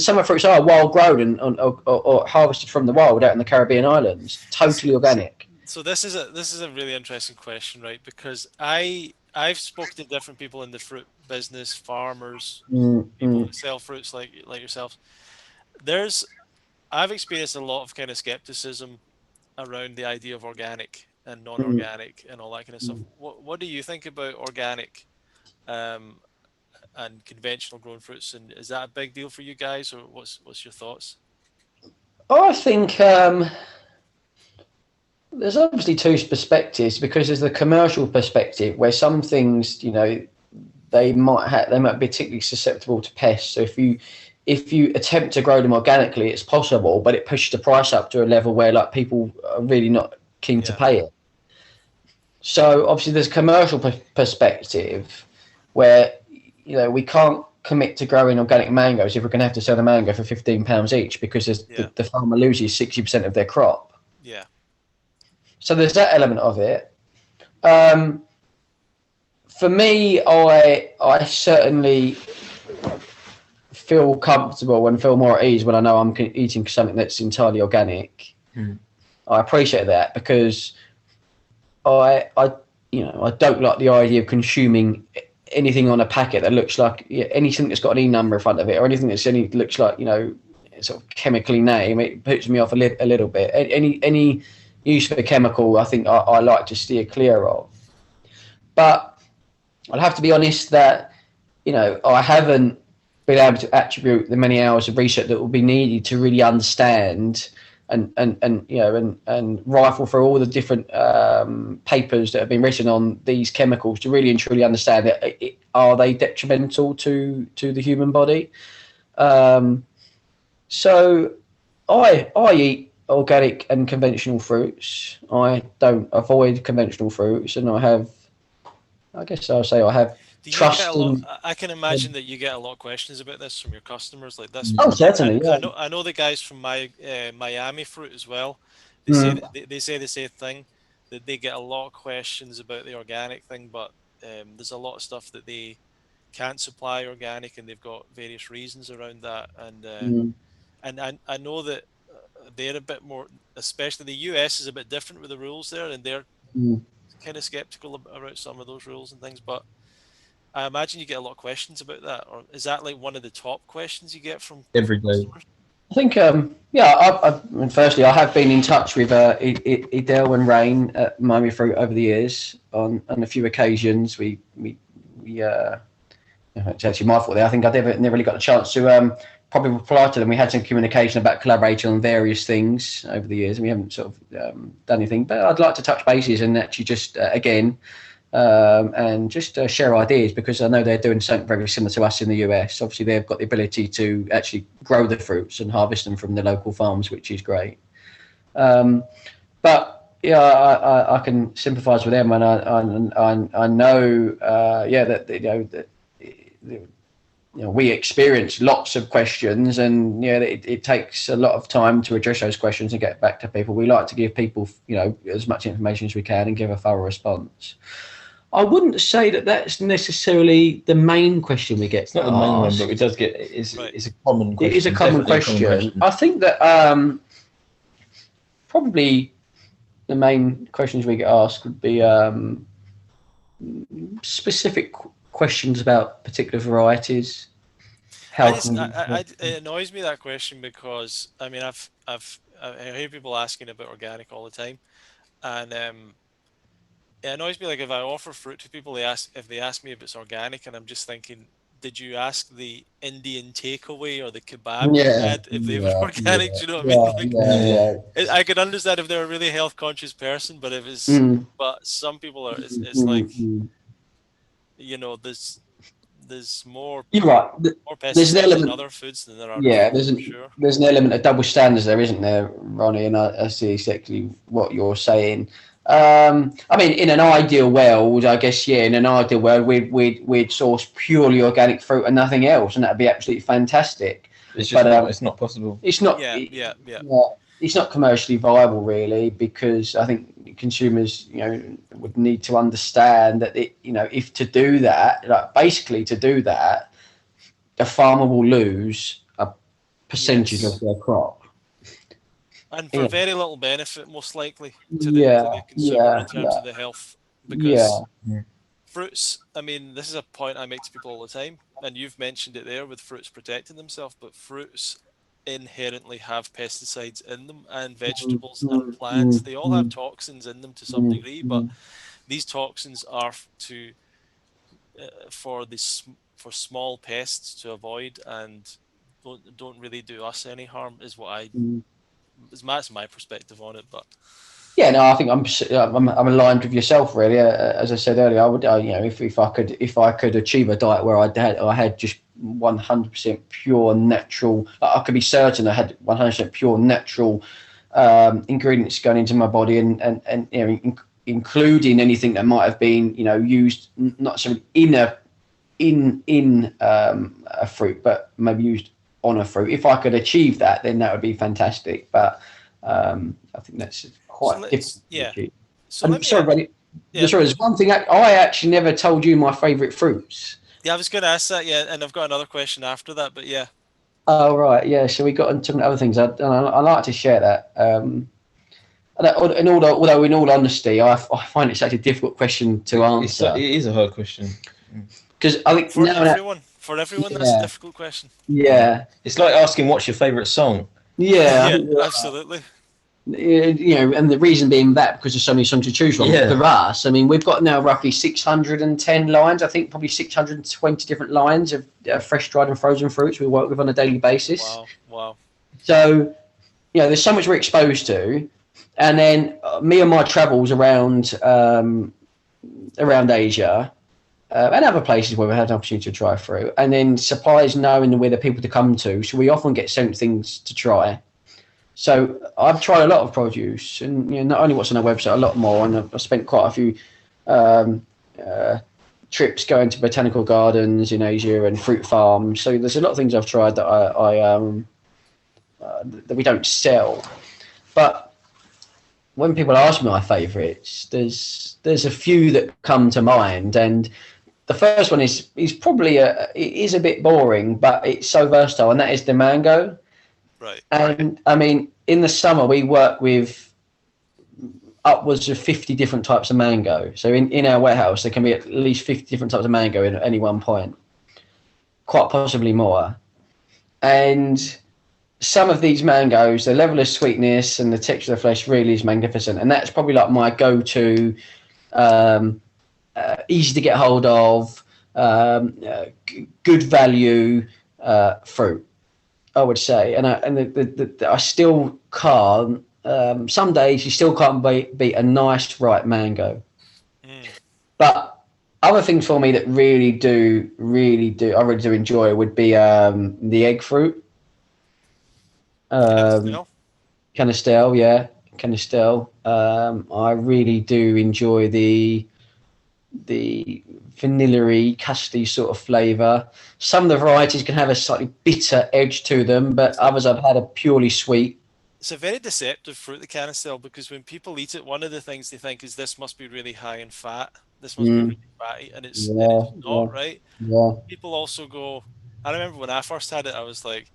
some of the fruits are wild grown or harvested from the wild out in the Caribbean islands, totally organic. So this is a really interesting question, right? Because I've spoken to different people in the fruit business, farmers, people that sell fruits like yourselves. I've experienced a lot of kind of skepticism around the idea of organic and non-organic and all that kind of stuff. What do you think about organic? And conventional grown fruits, and is that a big deal for you guys, or what's your thoughts? I think there's obviously two perspectives, because there's the commercial perspective where some things, they might be particularly susceptible to pests. So if you attempt to grow them organically, it's possible, but it pushes the price up to a level where like people are really not keen to pay it. So obviously there's commercial perspective where we can't commit to growing organic mangoes if we're going to have to sell the mango for £15 each, because the farmer loses 60% of their crop. Yeah. So there's that element of it. For me, I certainly feel comfortable and feel more at ease when I know I'm eating something that's entirely organic. I appreciate that, because I don't like the idea of consuming anything on a packet that looks like anything that's got an E number in front of it, or anything that's looks like sort of chemically named. It puts me off a little bit. Any use of a chemical, I think I like to steer clear of. But I'll have to be honest that I haven't been able to attribute the many hours of research that will be needed to really understand and rifle through all the different papers that have been written on these chemicals to really and truly understand that are they detrimental to the human body. So I eat organic and conventional fruits. I don't avoid conventional fruits, and I have trust in. I can imagine that you get a lot of questions about this from your customers, like this. Oh, certainly. I know the guys from Miami Fruit as well. They say the same thing, that they get a lot of questions about the organic thing, but there's a lot of stuff that they can't supply organic, and they've got various reasons around that. And I know that they're a bit more, especially the US is a bit different with the rules there, and they're kind of skeptical about some of those rules and things, but I imagine you get a lot of questions about that. Or is that like one of the top questions you get from every day? customers? I think, and firstly, I have been in touch with Idel and Rain at Miami Fruit over the years on a few occasions. It's actually my fault there. I think I never really got a chance to probably reply to them. We had some communication about collaborating on various things over the years, and we haven't sort of done anything. But I'd like to touch bases and actually just again and just share ideas, because I know they're doing something very similar to us in the US. Obviously, they've got the ability to actually grow the fruits and harvest them from the local farms, which is great. But yeah, I can sympathise with them, and I know that we experience lots of questions, and it takes a lot of time to address those questions and get back to people. We like to give people as much information as we can and give a thorough response. I wouldn't say that that's necessarily the main question we get. It's not the main one, but it does get. It's a common question. It is a common question. I think that probably the main questions we get asked would be specific questions about particular varieties. It annoys me, that question, because I mean I hear people asking about organic all the time, and it annoys me. Like, if I offer fruit to people, if they ask me if it's organic, and I'm just thinking, did you ask the Indian takeaway or the kebab you had if they were organic? Do you know what I mean? I could understand if they're a really health conscious person, but if it's but some people are, it's like there's more. You're right. More pesticides in other foods than there are. Yeah, there's an element of double standards there, isn't there, Ronnie? And I see exactly what you're saying. I mean, in an ideal world, I guess, in an ideal world, we'd source purely organic fruit and nothing else, and that'd be absolutely fantastic. It's just it's not possible. It's not. Yeah. It's not commercially viable, really, because I think consumers, would need to understand that if to do that, basically to do that, the farmer will lose a percentage of their crop. And for very little benefit, most likely, to the consumer in terms of the health. Because fruits, I mean, this is a point I make to people all the time, and you've mentioned it there with fruits protecting themselves, but fruits inherently have pesticides in them, and vegetables and plants. They all have toxins in them to some degree, but these toxins are for small pests to avoid, and don't really do us any harm, is what that's my perspective on it. But I think I'm aligned with yourself, really. As I said earlier, I would, if I could achieve a diet where I had just 100% pure natural, I could be certain I had 100% pure natural ingredients going into my body, and including anything that might have been used not necessarily in a fruit, but maybe used on a fruit. If I could achieve that, then that would be fantastic. But I think that's quite difficult. Yeah. Sorry, there's one thing I actually never told you my favourite fruits. Yeah, I was going to ask that. Yeah, and I've got another question after that. But yeah. Oh right, yeah. So we got into other things. I like to share that. Although in all honesty, I find it such a difficult question to answer. It is a hard question. Because I think for everyone, that's a difficult question. Yeah, it's like asking what's your favourite song. Yeah, absolutely. And the reason being that because there's so many songs to choose from. For us, I mean, we've got now roughly 610 lines. I think probably 620 different lines of fresh, dried, and frozen fruits we work with on a daily basis. Wow. So, there's so much we're exposed to, and then me and my travels around Asia. And other places where we had an opportunity to try fruit, and then suppliers knowing where the people to come to, so we often get sent things to try. So I've tried a lot of produce, and not only what's on our website, a lot more, and I've spent quite a few trips going to botanical gardens in Asia and fruit farms. So there's a lot of things I've tried that that we don't sell. But when people ask me my favourites, there's a few that come to mind, and the first one is probably it is a bit boring, but it's so versatile, and that is the mango. Right. And I mean, in the summer we work with upwards of 50 different types of mango. So in our warehouse there can be at least 50 different types of mango at any one point, quite possibly more. And some of these mangoes, the level of sweetness and the texture of the flesh really is magnificent, and that's probably like my go-to, easy to get hold of, good value fruit, I would say. And I still can't. Some days you still can't beat a nice ripe mango, but other things for me that I really do enjoy would be the egg fruit. Canistel, yeah, Canistel. I really do enjoy the vanilla-y, custardy sort of flavour. Some of the varieties can have a slightly bitter edge to them, but others I've had are purely sweet. It's a very deceptive fruit, the canistel, because when people eat it, one of the things they think is this must be really high in fat. This must be really fatty, and it's not, right? Yeah. People also go. I remember when I first had it, I was like,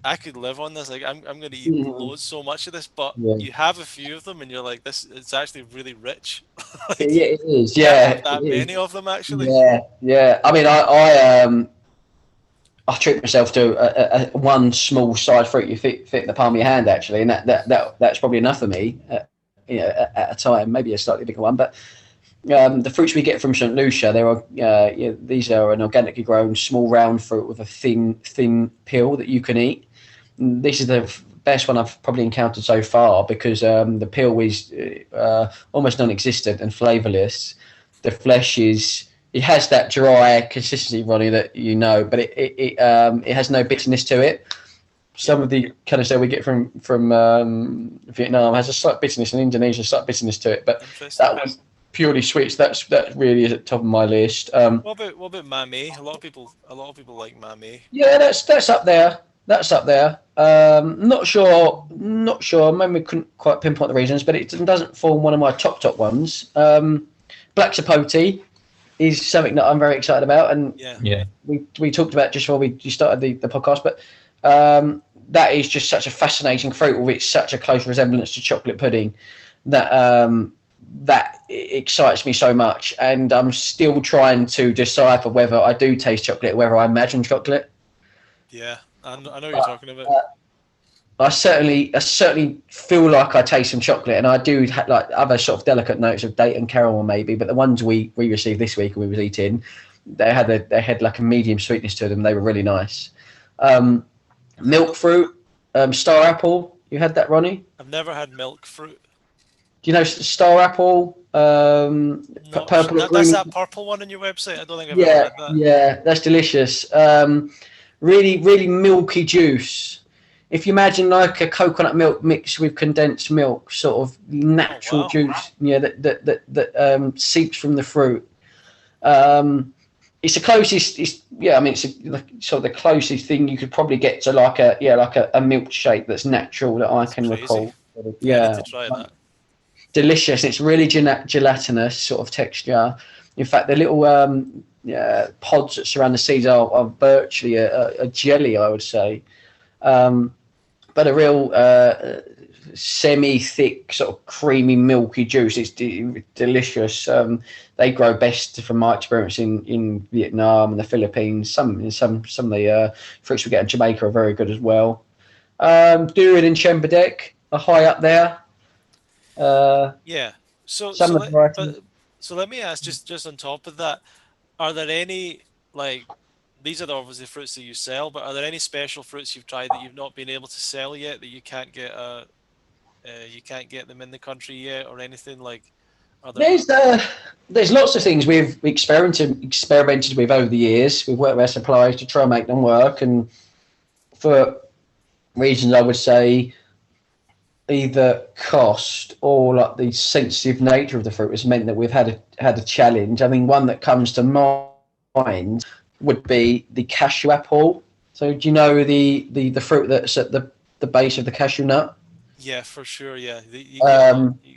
I could live on this. Like, I'm going to eat loads, so much of this. But you have a few of them, and you're like, this. It's actually really rich. Like, yeah, it is. Yeah, that many of them actually. Yeah. I mean, I treat myself to a one small side fruit you fit in the palm of your hand actually, and that's probably enough for me. At a time, maybe a slightly bigger one, but. The fruits we get from St. Lucia, these are an organically grown small round fruit with a thin peel that you can eat. This is the best one I've probably encountered so far because the peel is almost non-existent and flavourless. The flesh it has that dry consistency, Ronnie, that you know, but it has no bitterness to it. Some of the kind of stuff we get from Vietnam has a slight bitterness, and Indonesia a slight bitterness to it, but that was purely sweet. So that really is at the top of my list. What about mamey? A lot of people like mamey. Yeah, that's up there. That's up there. Not sure. Maybe we couldn't quite pinpoint the reasons, but it doesn't form one of my top ones. Black Sapote is something that I'm very excited about, and we talked about just before we started the podcast. But that is just such a fascinating fruit with such a close resemblance to chocolate pudding that excites me so much, and I'm still trying to decipher whether I do taste chocolate, whether I imagine chocolate. Yeah, I know what you're talking about. I certainly feel like I taste some chocolate, and I do like other sort of delicate notes of date and caramel maybe, but the ones we received this week and we was eating, they had like a medium sweetness to them. They were really nice. Milk fruit, star apple. You had that, Ronnie? I've never had milk fruit. Do you know star apple? Purple. That's that purple one on your website. I don't think I've ever had that. Yeah, that's delicious. Really, really milky juice. If you imagine like a coconut milk mixed with condensed milk, sort of natural juice, that seeps from the fruit. It's the closest. It's sort of the closest thing you could probably get to like a milkshake that's natural that I can recall. Yeah, I need to try that. Delicious. It's really gelatinous sort of texture. In fact, the little pods that surround the seeds are virtually a jelly, I would say. But a real semi-thick, sort of creamy, milky juice. It's delicious. They grow best, from my experience, in Vietnam and the Philippines. Some of the fruits we get in Jamaica are very good as well. Durian and Chembedek are high up there. So let me ask, just on top of that, are there any, like, these are obviously fruits that you sell, but are there any special fruits you've tried that you've not been able to sell yet, that you can't get them in the country yet, or anything like? There's lots of things we've experimented with over the years. We've worked with our suppliers to try and make them work, and for reasons I would say either cost or like the sensitive nature of the fruit has meant that we've had a challenge. I mean, one that comes to mind would be the cashew apple. So do you know the fruit that's at the base of the cashew nut? Yeah, for sure. Yeah, you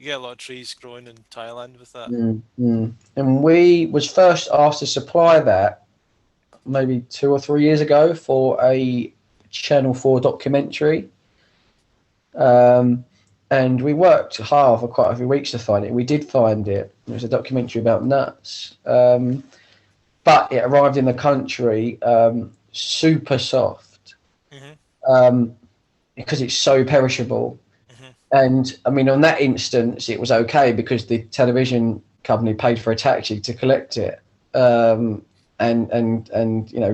get a lot of trees growing in Thailand with that. And we was first asked to supply that maybe 2 or 3 years ago for a Channel 4 documentary. And we worked hard for quite a few weeks to find it. We did find it. It was a documentary about nuts. But it arrived in the country super soft. because it's so perishable. And I mean, on that instance, it was okay because the television company paid for a taxi to collect it, and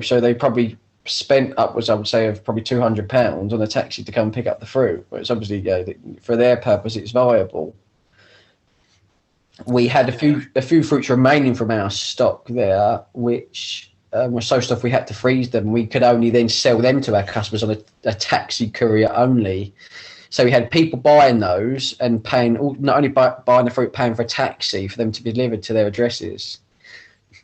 so they probably spent upwards, I would say, of probably £200 on a taxi to come and pick up the fruit. But it's obviously for their purpose, it's viable. We had a few fruits remaining from our stock there, which were so stuff we had to freeze them. We could only then sell them to our customers on a taxi courier only. So we had people buying those and paying, not only buying the fruit, paying for a taxi for them to be delivered to their addresses,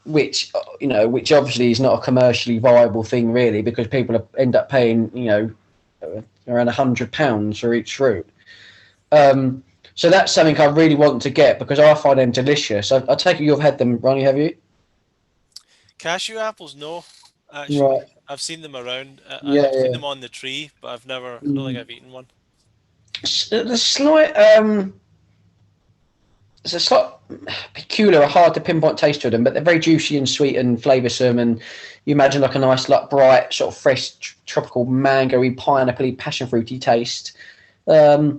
which obviously is not a commercially viable thing really, because people end up paying around £100 for each fruit. So that's something I really want to get because I find them delicious. I take it you've had them, Ronnie, have you? Cashew apples, no. Actually, Right. I've seen them around. I've Yeah. seen them on the tree, but I don't think I've eaten one. It's a slight peculiar, hard to pinpoint taste to them, but they're very juicy and sweet and flavoursome. And you imagine like a nice, like bright, sort of fresh, tropical, mango-y, pineapple-y, passion fruity taste. I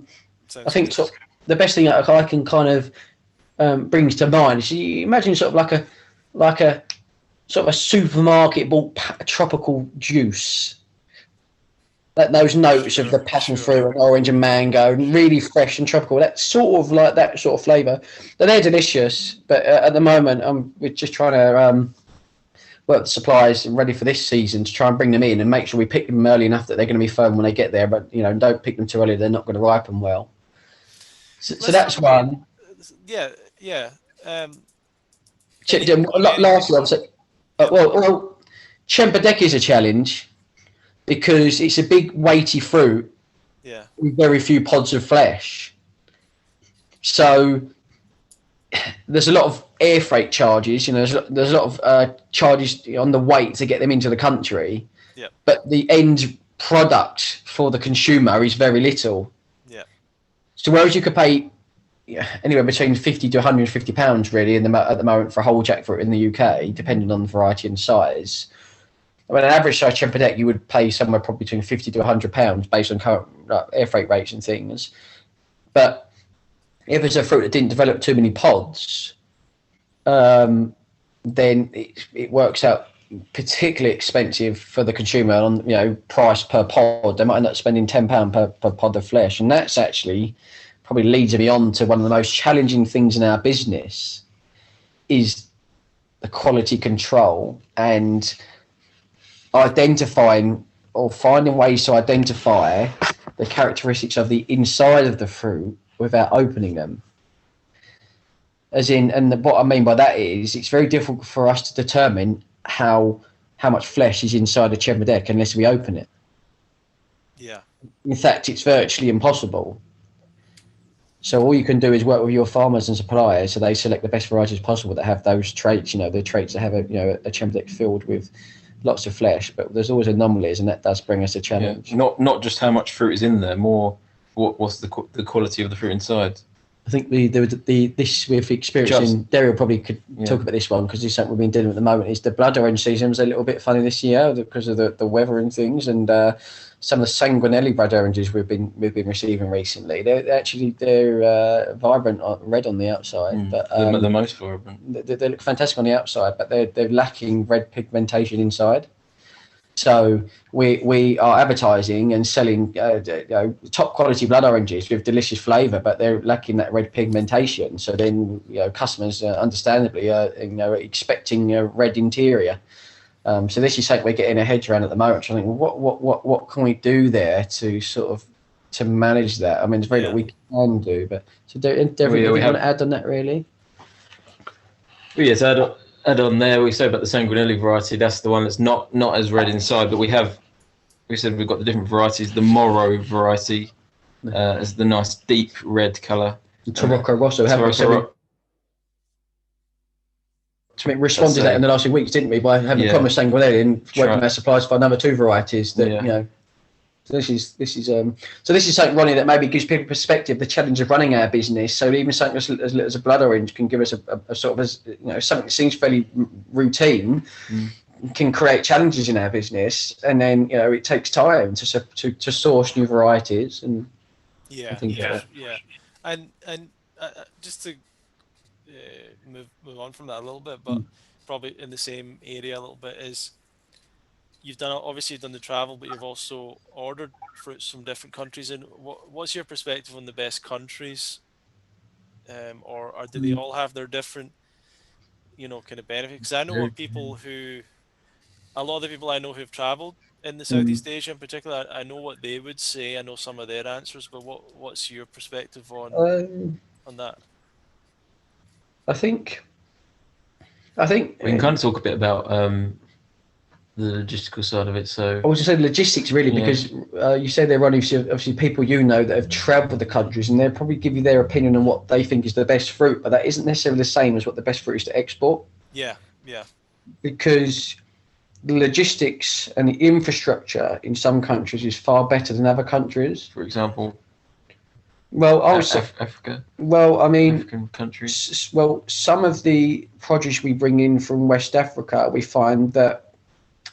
think sort of the best thing that I can kind of brings to mind is you imagine sort of like a sort of a supermarket bought tropical juice. Those notes of the passion fruit and orange and mango, really fresh and tropical. That's sort of like that sort of flavour. They're delicious, but at the moment we're just trying to work the supplies ready for this season to try and bring them in and make sure we pick them early enough that they're going to be firm when they get there. But don't pick them too early; they're not going to ripen well. So that's one. Yeah. Lastly, I'd say, well, Chempadek is a challenge. Because it's a big, weighty fruit with very few pods of flesh. So there's a lot of air freight charges. There's a lot of charges on the weight to get them into the country. Yeah. But the end product for the consumer is very little. Yeah. So whereas you could pay anywhere between £50 to £150 really at the moment for a whole jackfruit in the UK, depending on the variety and size. I mean, an average size Chempadek, you would pay somewhere probably between £50 to £100 based on current air freight rates and things. But if it's a fruit that didn't develop too many pods, then it works out particularly expensive for the consumer on price per pod. They might end up spending £10 per pod of flesh, and that's actually probably leads me on to one of the most challenging things in our business is the quality control and identifying or finding ways to identify the characteristics of the inside of the fruit without opening them. What I mean by that is it's very difficult for us to determine how much flesh is inside a Chempadek unless we open it. Yeah. In fact, it's virtually impossible. So all you can do is work with your farmers and suppliers so they select the best varieties possible that have those traits, the traits that have a Chempadek filled with lots of flesh, but there's always anomalies, and that does bring us a challenge. Yeah. Not just how much fruit is in there, more what's the quality of the fruit inside. I think this we've experienced in Derry probably could talk about this one because this is something we've been dealing with at the moment. Is the blood orange season was a little bit funny this year because of the weather and things, and some of the sanguinelli blood oranges we've been receiving recently. They're vibrant red on the outside, but they're the most vibrant. They look fantastic on the outside, but they're lacking red pigmentation inside. So we are advertising and selling top quality blood oranges with delicious flavour, but they're lacking that red pigmentation. So then customers understandably are expecting a red interior. So this is something we're getting our heads around at the moment. So I think what can we do there to sort of to manage that? I mean, there's very little we can do. But so Derry, you want to add on that really? Well, yes, add on there. We say about the sanguinelli variety. That's the one that's not as red inside. But we said we've got the different varieties. The Moro variety is the nice deep red colour. Tarocco Rosso, haven't we? We responded to that in the last few weeks, didn't we, by having promised sanguinelli and working our supplies for number 2 varieties. That So this is something, Ronnie, that maybe gives people perspective. The challenge of running our business. So even something as little as a blood orange can give us a sort of something that seems fairly routine. can create challenges in our business, and then it takes time to source new varieties and Yeah, things like that. yeah, and just to move on from that a little bit, but probably in the same area a little bit is you've done the travel, but you've also ordered fruits from different countries. And what's your perspective on the best countries, or do they all have their different kind of benefits? Because I know of people who a lot of the people I know who've traveled in the Southeast Asia in particular, I know what they would say. I know some of their answers, but what's your perspective on that? I think We can kind of talk a bit about the logistical side of it. So I was going to say logistics really, because you say they're running obviously people that have travelled the countries, and they'll probably give you their opinion on what they think is the best fruit, but that isn't necessarily the same as what the best fruit is to export. Yeah. Because the logistics and the infrastructure in some countries is far better than other countries. for example, Well, Africa. Well, I mean, African countries. Some of the produce we bring in from West Africa, we find that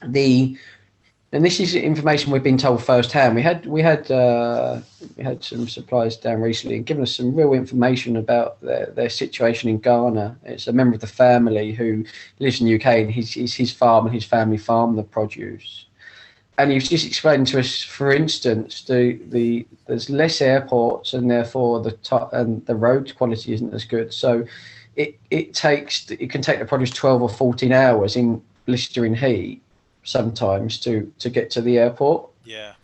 and this is information we've been told firsthand. We had some suppliers down recently and given us some real information about their situation in Ghana. It's a member of the family who lives in the UK, and his farm and his family farm the produce. And he was just explaining to us, for instance, there's less airports, and therefore the road quality isn't as good. So it can take the produce 12 or 14 hours in blistering heat sometimes to get to the airport. Yeah.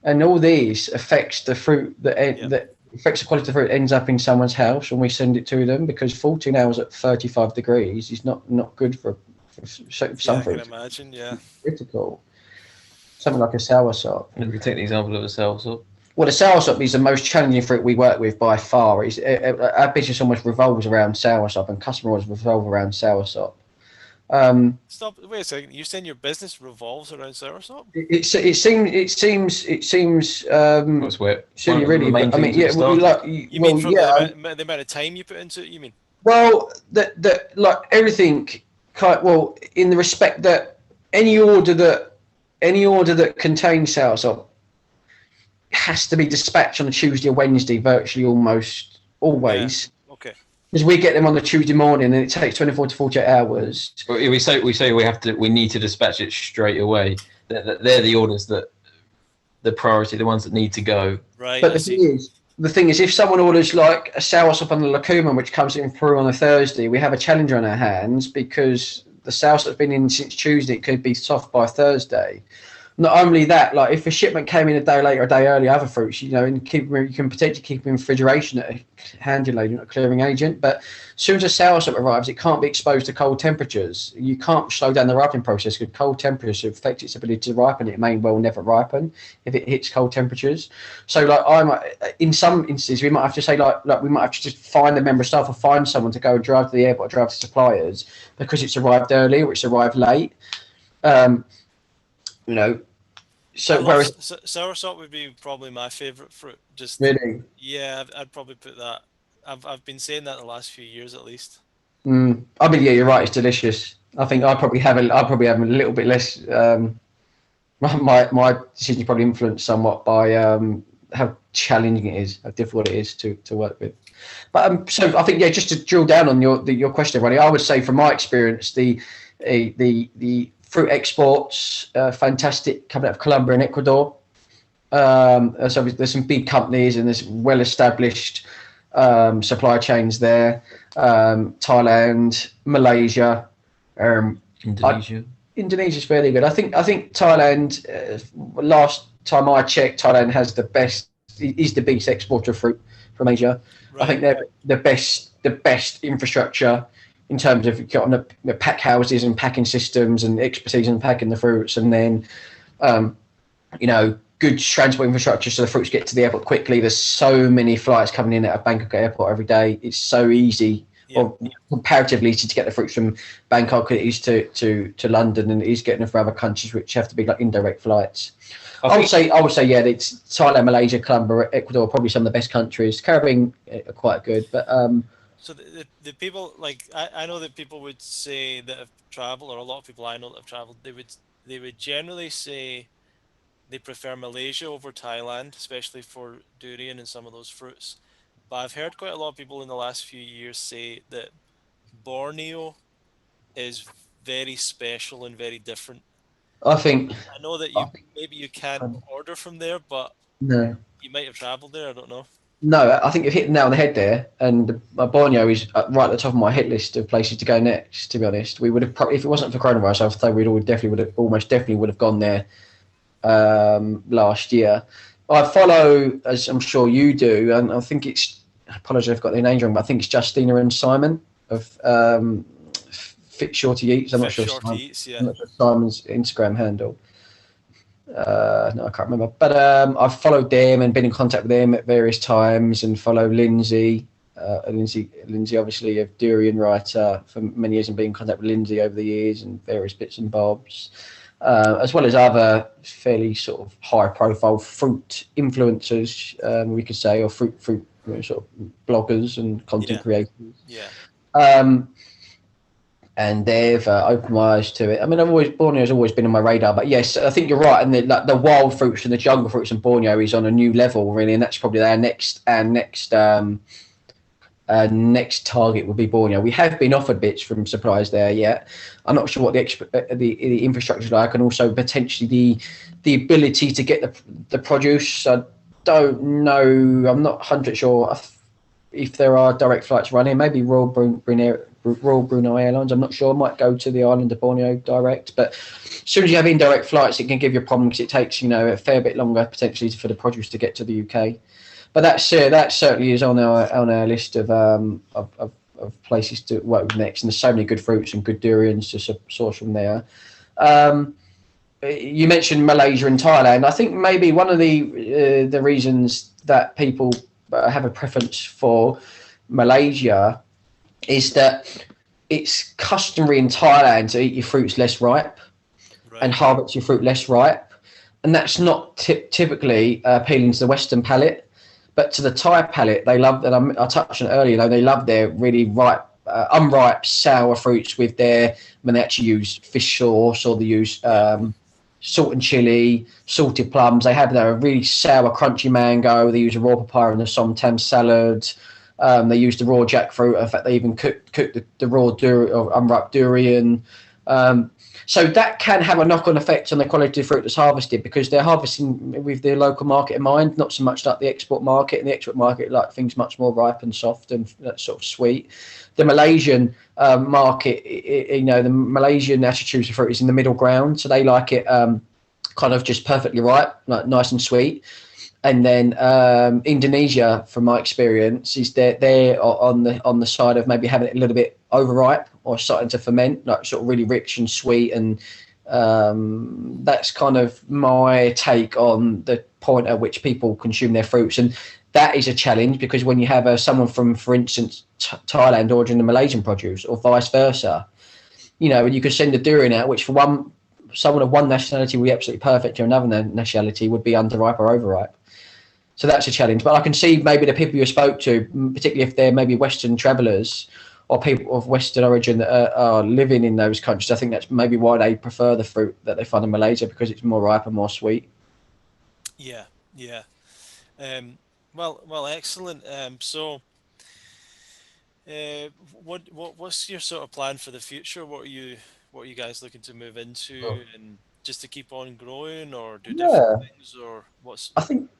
And all these affects the fruit that affects the quality of the fruit ends up in someone's house when we send it to them, because 14 hours at 35 degrees is not good for some fruit. I can imagine. Yeah. It's critical. Something like a soursop. And we take the example of a soursop. Well, the soursop is the most challenging fruit we work with by far. Our business almost revolves around soursop, and customers revolve around soursop. Stop. Wait a second. You saying your business revolves around soursop? It seems. That's where Silly, really. But, I mean, yeah. You mean from the amount of time you put into it? You mean? Well, like everything. Well, in the respect that any order that contains soursop has to be dispatched on a Tuesday or Wednesday, virtually almost always. Yeah. Okay. Because we get them on the Tuesday morning, and it takes 24 to 48 hours. We say we need to dispatch it straight away. They're the orders that the priority, the ones that need to go. Right. But the thing is, if someone orders like a soursop on the lacuma, which comes in through on a Thursday, we have a challenge on our hands, because the soursop's been in since Tuesday. It could be soft by Thursday. Not only that, like if a shipment came in a day later, a day early, other fruits, and you can potentially keep them in refrigeration at a handling agent, a clearing agent. But as soon as a soursop arrives, it can't be exposed to cold temperatures. You can't slow down the ripening process, because cold temperatures affect its ability to ripen. It may well never ripen if it hits cold temperatures. So, in some instances, we might have to say, we might have to just find a member of staff or find someone to go and drive to the airport, drive to suppliers, because it's arrived early or it's arrived late. So whereas soursop would be probably my favourite fruit. Just really, yeah, I'd probably put that. I've been saying that the last few years at least. I mean, yeah, you're right. It's delicious. I think I probably have a little bit less. My decision is probably influenced somewhat by how challenging it is, how difficult it is to work with. But so I think, yeah, just to drill down on your question, Ronnie, I would say from my experience, the fruit exports, fantastic, coming out of Colombia and Ecuador. So there's some big companies, and there's well-established supply chains there. Thailand, Malaysia, Indonesia's fairly good. I think Thailand. Last time I checked, Thailand is the biggest exporter of fruit from Asia. Right. I think they're the best infrastructure in terms of the pack houses and packing systems and expertise in packing the fruits, and then good transport infrastructure so the fruits get to the airport quickly. There's so many flights coming in at a Bangkok airport every day. It's so easy, or comparatively easy, to get the fruits from Bangkok it is to London, and it is getting them from other countries which have to be like indirect flights. I would say yeah, it's Thailand, Malaysia, Colombia, Ecuador, probably some of the best countries. Caribbean are quite good, but So the people, like, I know that people would say that have traveled, or a lot of people I know that have traveled, they would generally say they prefer Malaysia over Thailand, especially for durian and some of those fruits. But I've heard quite a lot of people in the last few years say that Borneo is very special and very different. I think, I know that I maybe you can't think order from there, but no. you might have traveled there. I don't know. No, I think you've hit the nail on the head there, and Borneo is right at the top of my hit list of places to go next. To be honest, we would have if it wasn't for coronavirus, I would say almost definitely would have gone there last year. I follow, as I'm sure you do, and I think I apologise if I've got their names wrong, but I think it's Justina and Simon of Fit Shorty Eats. I'm not sure Yeah. I'm not sure Simon's Instagram handle. No, I can't remember. But I've followed them and been in contact with them at various times, and follow Lindsay. Lindsay, obviously, of Durian writer for many years, and been in contact with Lindsay over the years and various bits and bobs, as well as other fairly sort of high-profile fruit influencers, we could say, or fruit sort of bloggers and content creators. Yeah. And they've opened my eyes to it. I mean, Borneo's always been on my radar, but yes, I think you're right. And the wild fruits and the jungle fruits in Borneo is on a new level, really, and that's probably our next target will be Borneo. We have been offered bits from suppliers there yet. I'm not sure what the infrastructure is like, and also potentially the ability to get the produce. I don't know. I'm not 100% sure if there are direct flights running. Maybe Royal Brunei Airlines, I'm not sure, might go to the island of Borneo direct, but as soon as you have indirect flights, it can give you a problem because it takes a fair bit longer potentially for the produce to get to the UK. But that certainly is on our list of places to work with next, and there's so many good fruits and good durians to source from there. You mentioned Malaysia and Thailand. I think maybe one of the reasons that people have a preference for Malaysia is that it's customary in Thailand to eat your fruits less ripe and harvest your fruit less ripe, and that's not typically appealing to the Western palate, but to the Thai palate, they love that. I touched on it earlier. They love their really ripe, unripe, sour fruits when they actually use fish sauce, or they use salt and chili, salted plums. They have their really sour, crunchy mango. They use a raw papaya in the somtam salad. They use the raw jackfruit. In fact, they even cook the raw unripe durian. So that can have a knock-on effect on the quality of fruit that's harvested, because they're harvesting with the local market in mind, not so much like the export market. And the export market like things much more ripe and soft and sort of sweet. The Malaysian market, the Malaysian attitude to fruit is in the middle ground, so they like it kind of just perfectly ripe, like nice and sweet. And then Indonesia, from my experience, is they're on the side of maybe having it a little bit overripe or starting to ferment, like sort of really rich and sweet. And that's kind of my take on the point at which people consume their fruits. And that is a challenge, because when you have someone from, for instance, Thailand ordering the Malaysian produce, or vice versa, and you could send a durian out, which for someone of one nationality would be absolutely perfect, to another nationality would be underripe or overripe. So that's a challenge. But I can see maybe the people you spoke to, particularly if they're maybe Western travellers or people of Western origin that are living in those countries, I think that's maybe why they prefer the fruit that they find in Malaysia, because it's more ripe and more sweet. Yeah. Well, excellent. So, what's your sort of plan for the future? What are you guys looking to move into, and just to keep on growing, or do different things, or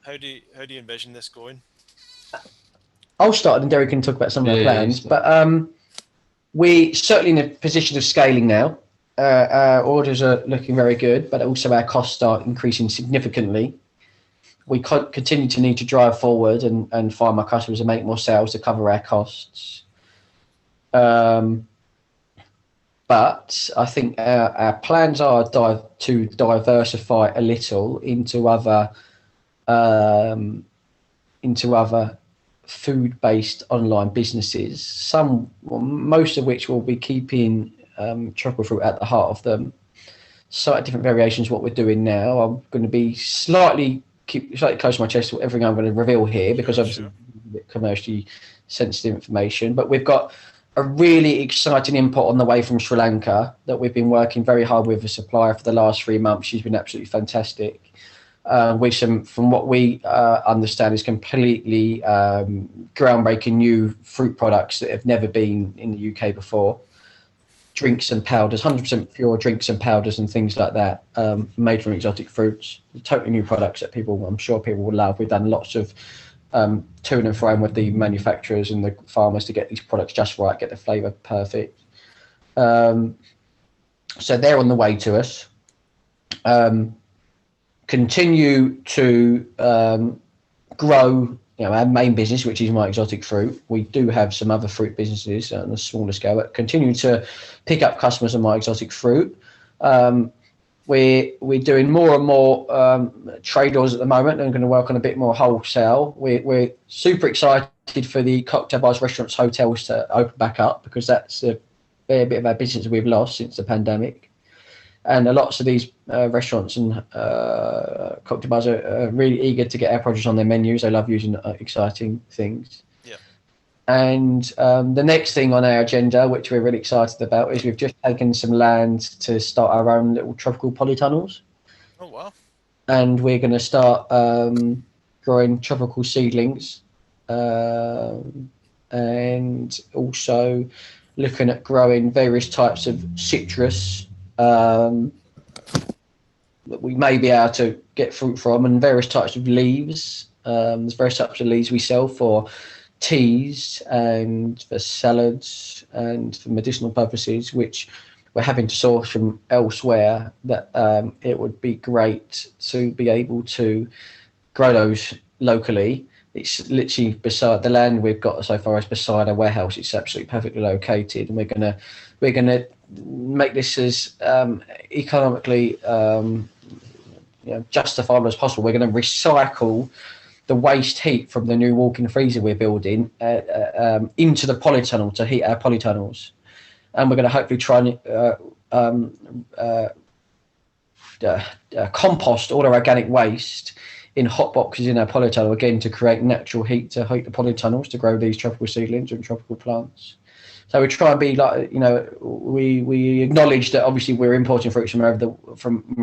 how do you envision this going? I'll start, and Derry can talk about some of our plans. But we're certainly in a position of scaling now. Our orders are looking very good, but also our costs are increasing significantly. We continue to need to drive forward and find more customers and make more sales to cover our costs. But I think our plans are to diversify a little into other food-based online businesses. Most of which will be keeping tropical fruit at the heart of them. Slightly different variations of what we're doing now. I'm going to be slightly close to my chest with everything I'm going to reveal here, because obviously bit commercially sensitive information. But we've got a really exciting input on the way from Sri Lanka that we've been working very hard with a supplier for the last 3 months. She's been absolutely fantastic. With some, from what we understand, is completely groundbreaking new fruit products that have never been in the UK before. Drinks and powders, 100% pure drinks and powders and things like that, made from exotic fruits. Totally new products that I'm sure people will love. We've done lots of to and fro with the manufacturers and the farmers to get these products just right, get the flavour perfect. So they're on the way to us. Continue to grow, our main business, which is my exotic fruit. We do have some other fruit businesses on a smaller scale, but continue to pick up customers on my exotic fruit. We're doing more and more trade orders at the moment, and going to work on a bit more wholesale. We're super excited for the cocktail bars, restaurants, hotels to open back up, because that's a fair bit of our business we've lost since the pandemic. And lots of these restaurants and cocktail bars are really eager to get our produce on their menus. They love using exciting things. Yeah. And the next thing on our agenda, which we're really excited about, is we've just taken some land to start our own little tropical polytunnels. Oh, wow. And we're going to start growing tropical seedlings, and also looking at growing various types of citrus that we may be able to get fruit from, and various types of leaves. There's various types of leaves we sell for teas and for salads and for medicinal purposes, which we're having to source from elsewhere. That it would be great to be able to grow those locally. It's literally beside the land we've got so far is beside a warehouse. It's absolutely perfectly located, and we're gonna make this as economically justifiable as possible. We're going to recycle the waste heat from the new walk-in freezer we're building into the polytunnel to heat our polytunnels, and we're going to hopefully try and compost all our organic waste in hot boxes in our polytunnel, again to create natural heat to heat the polytunnels to grow these tropical seedlings and tropical plants. So we try and be like, we acknowledge that obviously we're importing fruits from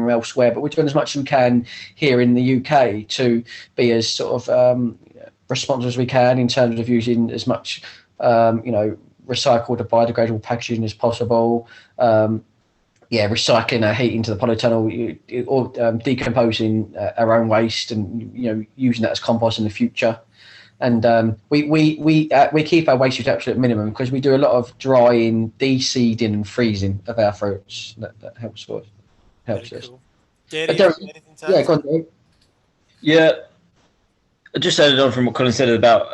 elsewhere, but we're doing as much as we can here in the UK to be as sort of responsible as we can in terms of using as much, recycled or biodegradable packaging as possible. Recycling our heat into the polytunnel, or decomposing our own waste, and using that as compost in the future. And we keep our waste to absolute minimum, because we do a lot of drying, de-seeding, and freezing of our fruits. That helps us. Cool. Derry, go on, Derry. Yeah, I just added on from what Colin said about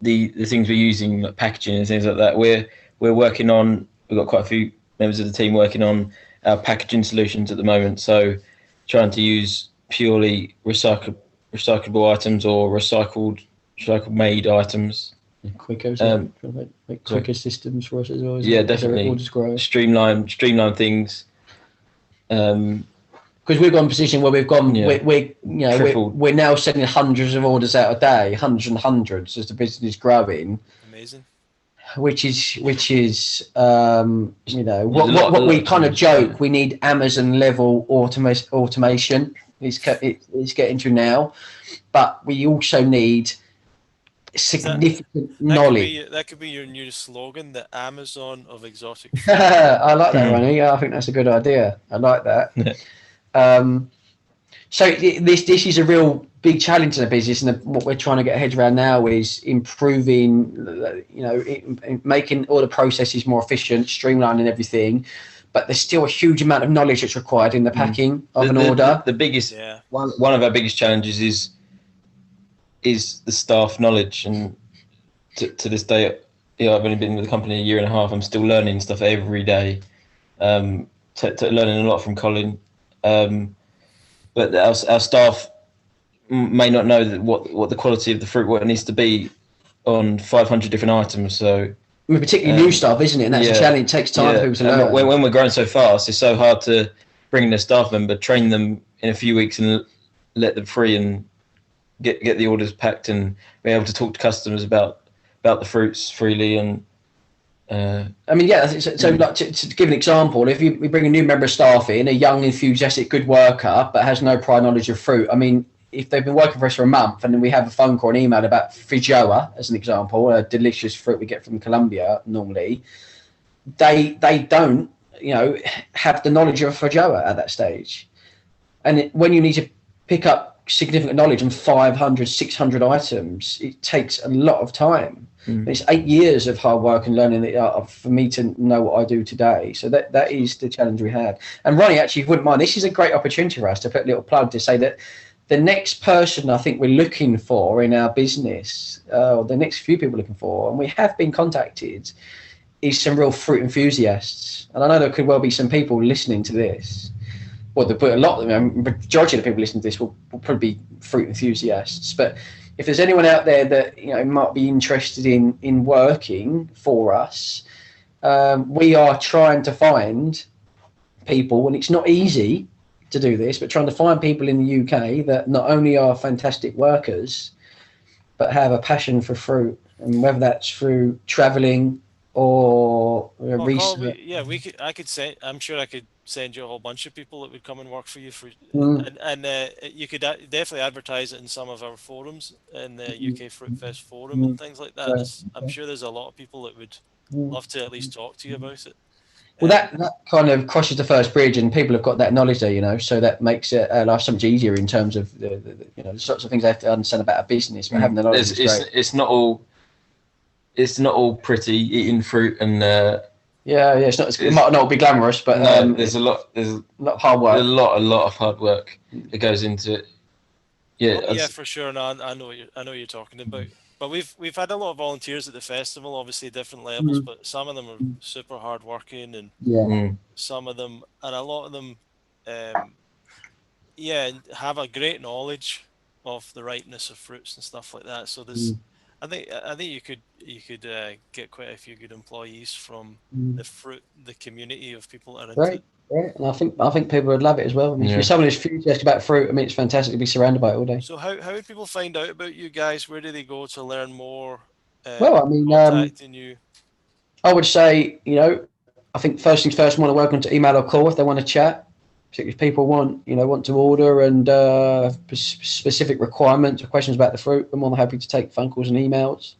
the things we're using, like packaging and things like that. We're working on. We've got quite a few members of the team working on packaging solutions at the moment. So trying to use purely recyclable items or recycled made items. Quicker, make quicker systems for us as well. Yeah, definitely. Streamline things. Because we've got in a position where we've gone, we're now sending hundreds of orders out a day, hundreds as the business is growing. Amazing. Which is what we kind of joke, we need Amazon level automation. It's getting to now, but we also need significant knowledge. That could be your new slogan, the Amazon of exotic. I like that, Ronnie. I think that's a good idea. I like that. So this is a real big challenge in the business, and what we're trying to get our heads around now is improving, making all the processes more efficient, streamlining everything. But there's still a huge amount of knowledge that's required in the packing of an order. The biggest, one of our biggest challenges is the staff knowledge, and to this day, I've only been with the company a year and a half. I'm still learning stuff every day, learning a lot from Colin. But our staff may not know that what the quality of the fruit, what it needs to be on 500 different items. So. Particularly new stuff, isn't it? And that's a challenge. It takes time for people to learn. When we're growing so fast, it's so hard to bring in a staff member, train them in a few weeks, and let them free and get the orders packed and be able to talk to customers about the fruits freely. And I mean, yeah. So like to give an example, if we bring a new member of staff in, a young, enthusiastic, good worker, but has no prior knowledge of fruit, I mean, if they've been working for us for a month and then we have a phone call or an email about feijoa, as an example, a delicious fruit we get from Colombia normally, they don't, have the knowledge of feijoa at that stage. And when you need to pick up significant knowledge on 500, 600 items, it takes a lot of time. It's 8 years of hard work and learning the art for me to know what I do today. So that is the challenge we have. And Ronnie, actually, if you wouldn't mind, this is a great opportunity for us to put a little plug to say that the next person I think we're looking for in our business, or the next few people looking for, and we have been contacted, is some real fruit enthusiasts. And I know there could well be some people listening to this. Well, a lot of them, majority of the people listening to this will probably be fruit enthusiasts. But if there's anyone out there that might be interested in working for us, we are trying to find people, and it's not easy to do this, but trying to find people in the UK that not only are fantastic workers, but have a passion for fruit, and whether that's through travelling or research. I'm sure I could send you a whole bunch of people that would come and work for you and you could definitely advertise it in some of our forums in the UK Fruitfest forum and things like that. I'm sure there's a lot of people that would love to at least talk to you about it. Well, that kind of crosses the first bridge, and people have got that knowledge there, so that makes it life so much easier in terms of the sorts of things they have to understand about a business. But having the knowledge is great. It's not all pretty eating fruit and. It's not. It might not be glamorous, but there's a lot of hard work. There's a lot of hard work that goes into it. Yeah, for sure. No, I know what you're talking about. But we've had a lot of volunteers at the festival, obviously different levels, but some of them are super hard working, and some of them, and a lot of them, have a great knowledge of the ripeness of fruits and stuff like that. So there's, I think you could get quite a few good employees from the community of people that are into it. Right, and I think people would love it as well. I mean, if someone who's enthusiastic about fruit, I mean, it's fantastic to be surrounded by it all day. So how would people find out about you guys? Where do they go to learn more? Contacting you. I would say, I think first things first, more than welcome to email or call if they want to chat. Particularly if people want to order and specific requirements or questions about the fruit, I'm more than happy to take phone calls and emails.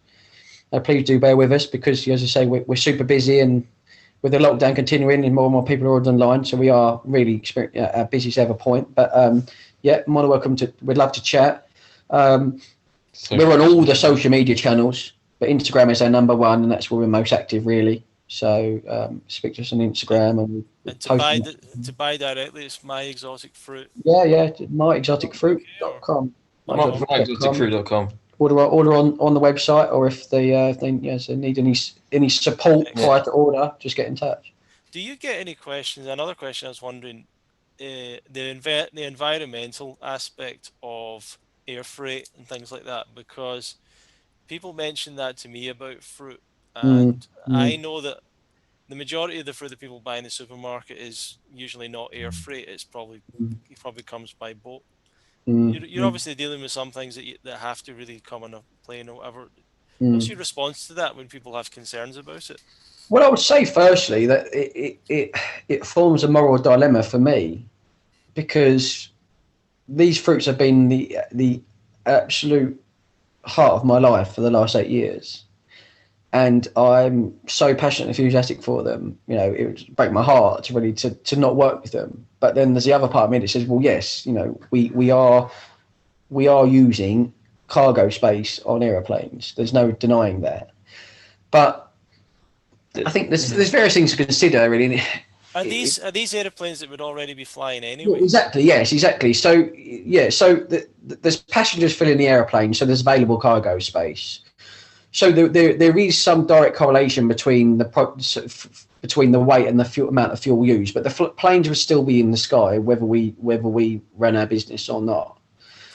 Please do bear with us because, as I say, we're super busy, and with the lockdown continuing and more people are ordering online, so we are really our busiest ever point. But more than welcome to. We'd love to chat. We're on all the social media channels, but Instagram is our number one, and that's where we're most active, really. So speak to us on Instagram and to buy directly, it's My Exotic Fruit. myexoticfruit.com. myexoticfruit.com. Order on the website, or if they need any support prior to order, just get in touch. Do you get any questions? Another question I was wondering, the environmental aspect of air freight and things like that, because people mention that to me about fruit, and I know that the majority of the fruit that people buy in the supermarket is usually not air freight. It probably comes by boat. You're obviously dealing with some things that have to really come on a plane or whatever. What's your response to that when people have concerns about it? Well, I would say firstly that it forms a moral dilemma for me, because these fruits have been the absolute heart of my life for the last 8 years, and I'm so passionate and enthusiastic for them. It would break my heart to not work with them. But then there's the other part of me that says, well, yes, we are using cargo space on aeroplanes. There's no denying that. But I think there's various things to consider, really. Are these airplanes that would already be flying anyway? Exactly. Yes. Exactly. So there's passengers filling the aeroplane, so there's available cargo space. So there is some direct correlation between the weight and the amount of fuel used, but the planes will still be in the sky whether we run our business or not.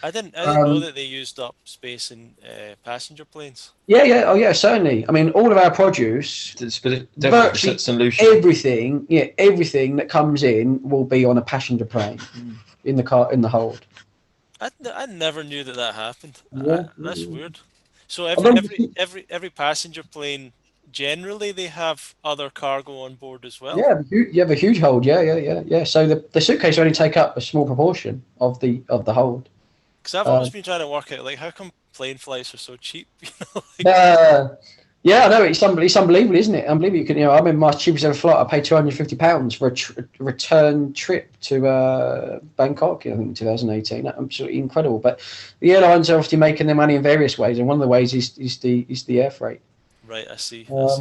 I didn't know that they used up space in passenger planes. Yeah, certainly. I mean, all of our produce, virtually everything that comes in will be on a passenger plane in the hold. I never knew that happened. Yeah. That's weird. So I remember, every passenger plane, generally they have other cargo on board as well. yeah, you have a huge hold. Yeah. So the suitcase only take up a small proportion of the hold. Because I've always been trying to work out, like, how come plane flights are so cheap? Uh, yeah, I know it's unbelievable, isn't it? Unbelievable. You can, I remember my cheapest ever flight. I paid £250 for a return trip to Bangkok. I think in 2018. Absolutely incredible. But the airlines are obviously making their money in various ways, and one of the ways is the air freight. Right, I see. So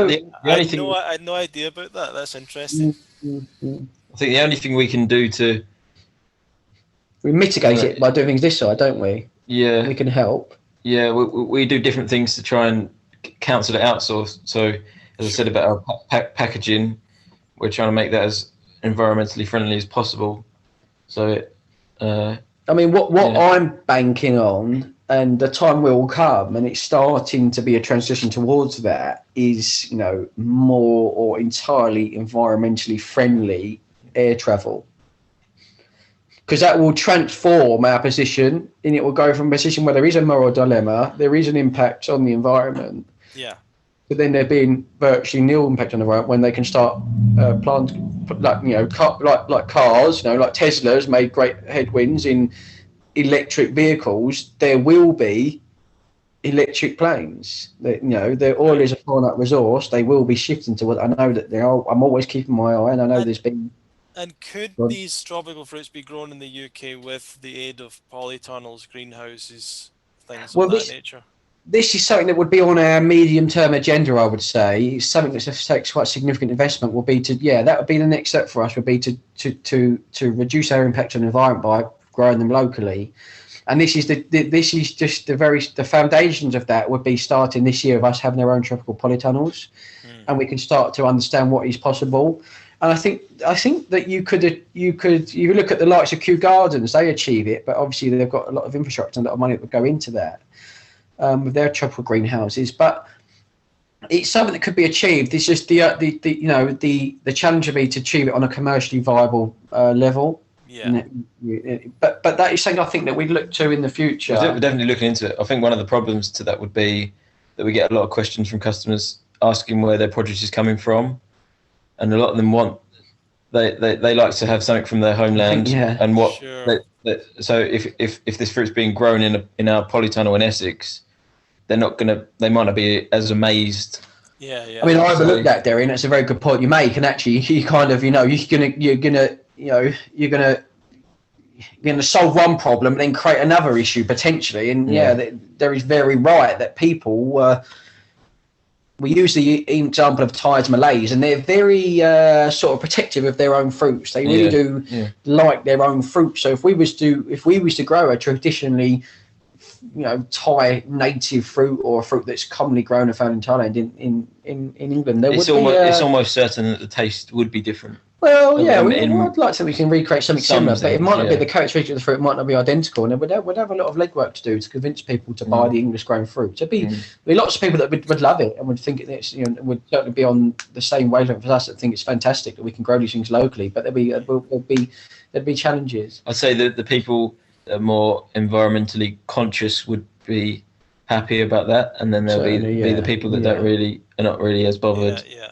the only thing I had no idea about that. That's interesting. I think the only thing we can do to we mitigate it by doing things this side, don't we? Yeah, we can help. Yeah, we do different things to try and cancel it out. So as I said about our packaging, we're trying to make that as environmentally friendly as possible. So, I mean, what I'm banking on, and the time will come, and it's starting to be a transition towards that, is more or entirely environmentally friendly air travel. Because that will transform our position, and it will go from a position where there is a moral dilemma, there is an impact on the environment. Yeah. But then there being virtually nil impact on the environment when they can start plant like cars, like Tesla's made great headwinds in electric vehicles. There will be electric planes. The oil is a finite resource. They will be shifting to what I know that I'm always keeping my eye, and I know there's been. And could these tropical fruits be grown in the UK with the aid of polytunnels, greenhouses, things of that nature? This is something that would be on our medium-term agenda, I would say. It's something that takes quite significant investment. That would be the next step for us. Would be to reduce our impact on the environment by growing them locally. And this is just the foundations of that would be starting this year of us having our own tropical polytunnels, and we can start to understand what is possible. And I think that you look at the likes of Kew Gardens, they achieve it, but obviously they've got a lot of infrastructure and a lot of money that would go into that with their tropical greenhouses. But it's something that could be achieved. It's just the challenge would be to achieve it on a commercially viable level. Yeah. But that is something I think that we'd look to in the future. We're definitely looking into it. I think one of the problems to that would be that we get a lot of questions from customers asking where their produce is coming from. And a lot of them they like to have something from their homeland, and what. Sure. So if this fruit's being grown in our polytunnel in Essex, they might not be as amazed. Yeah. I mean, I overlooked that, Durian. That's a very good point you make, and actually, you kind of you're gonna solve one problem and then create another issue potentially. And there is very right that people. We use the example of Thais, Malays, and they're very sort of protective of their own fruits. They really do like their own fruit. So if we was to grow a traditionally, Thai native fruit or a fruit that's commonly grown and found in Thailand in England, it's almost certain that the taste would be different. Well, yeah, I'd like to we can recreate something similar, but it might not be the characteristic of the fruit. It might not be identical, and we'd have a lot of legwork to do to convince people to buy the English-grown fruit. There'd be lots of people that would love it and would think it's would certainly be on the same wavelength as us that think it's fantastic that we can grow these things locally. But there'd be challenges. I'd say that the people that are more environmentally conscious would be happy about that, and then there'll be the people that are not really as bothered. Yeah.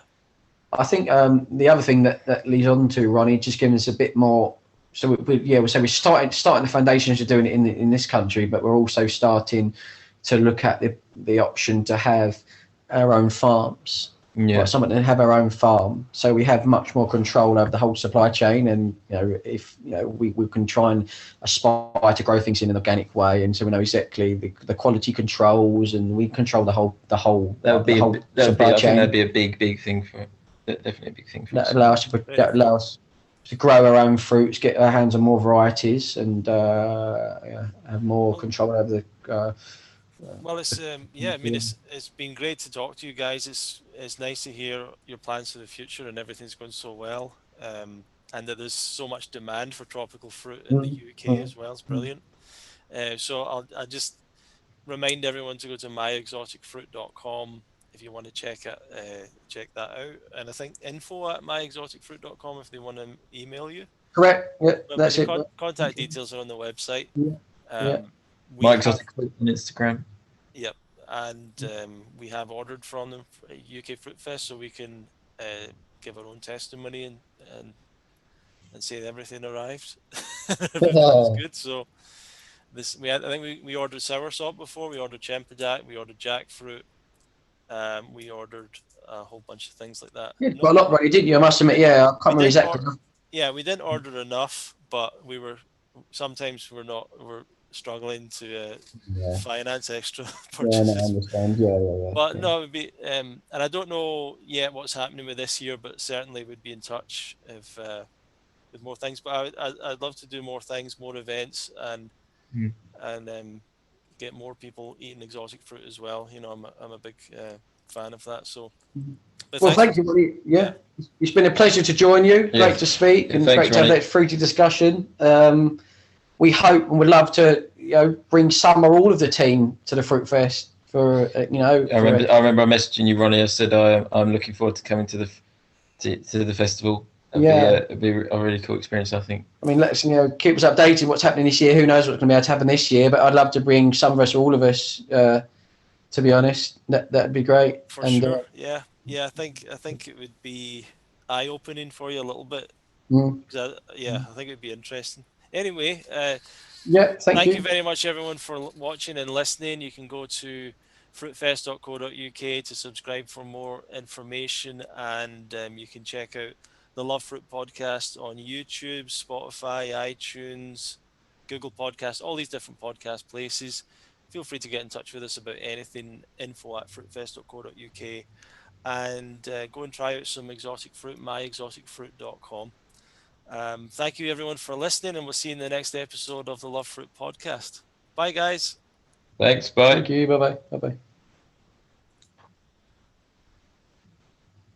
I think the other thing that leads on to Ronnie, just giving us a bit more. So we're starting the foundations of doing it in this country, but we're also starting to look at the option to have our own farms. Yeah, someone to have our own farm, so we have much more control over the whole supply chain, and if we can try and aspire to grow things in an organic way, and so we know exactly the quality controls, and we control the whole supply chain. That'd be a big thing for it. Definitely a big thing for us. That allows us to grow our own fruits, get our hands on more varieties, and have more control over the. Well, it's I mean, it's been great to talk to you guys. It's nice to hear your plans for the future and everything's going so well, and that there's so much demand for tropical fruit in the UK as well. It's brilliant. So I'll just remind everyone to go to myexoticfruit.com if you want to check that out. And I think info@myexoticfruit.com if they want to email you. Correct. Yeah, But that's the it. contact details are on the website. Yeah. We My have, exotic fruit on Instagram. yep, and we have ordered from them for UK Fruit Fest, so we can give our own testimony and say that everything arrived. Everything was good. So I think we ordered soursop before. We ordered chempedak. We ordered jackfruit. We ordered a whole bunch of things like that. You did quite a lot, right? Didn't you? I must admit, yeah, I can't remember exactly. We didn't order enough, but sometimes we're struggling to finance extra purchases. Yeah, I understand. Yeah. But no, it would be, and I don't know yet what's happening with this year, but certainly would be in touch if with more things. But I'd love to do more things, more events, and get more people eating exotic fruit as well. You know, I'm a big fan of that. So, well, thank you, Ronnie. Yeah, it's been a pleasure to join you. Yeah. Great to speak, and Thanks, great to have Ronnie. that fruity discussion. We hope and would love to, bring some or all of the team to the Fruit Fest for, I remember I messaging you, Ronnie. I said I'm looking forward to coming to the festival. It'd be a really cool experience, I think. I mean, let's keep us updated what's happening this year. Who knows what's going to be able to happen this year? But I'd love to bring some of us, or all of us, to be honest. That'd be great. For sure. Yeah. I think it would be eye-opening for you a little bit. I think it'd be interesting. Anyway, thank you very much, everyone, for watching and listening. You can go to fruitfest.co.uk to subscribe for more information, and you can check out the Love Fruit podcast on YouTube, Spotify, iTunes, Google Podcasts, all these different podcast places. Feel free to get in touch with us about anything, info@fruitfest.co.uk, and go and try out some exotic fruit, myexoticfruit.com. Thank you, everyone, for listening, and we'll see you in the next episode of the Love Fruit podcast. Bye, guys. Thanks. Bye. Thank you. Bye-bye. Bye-bye.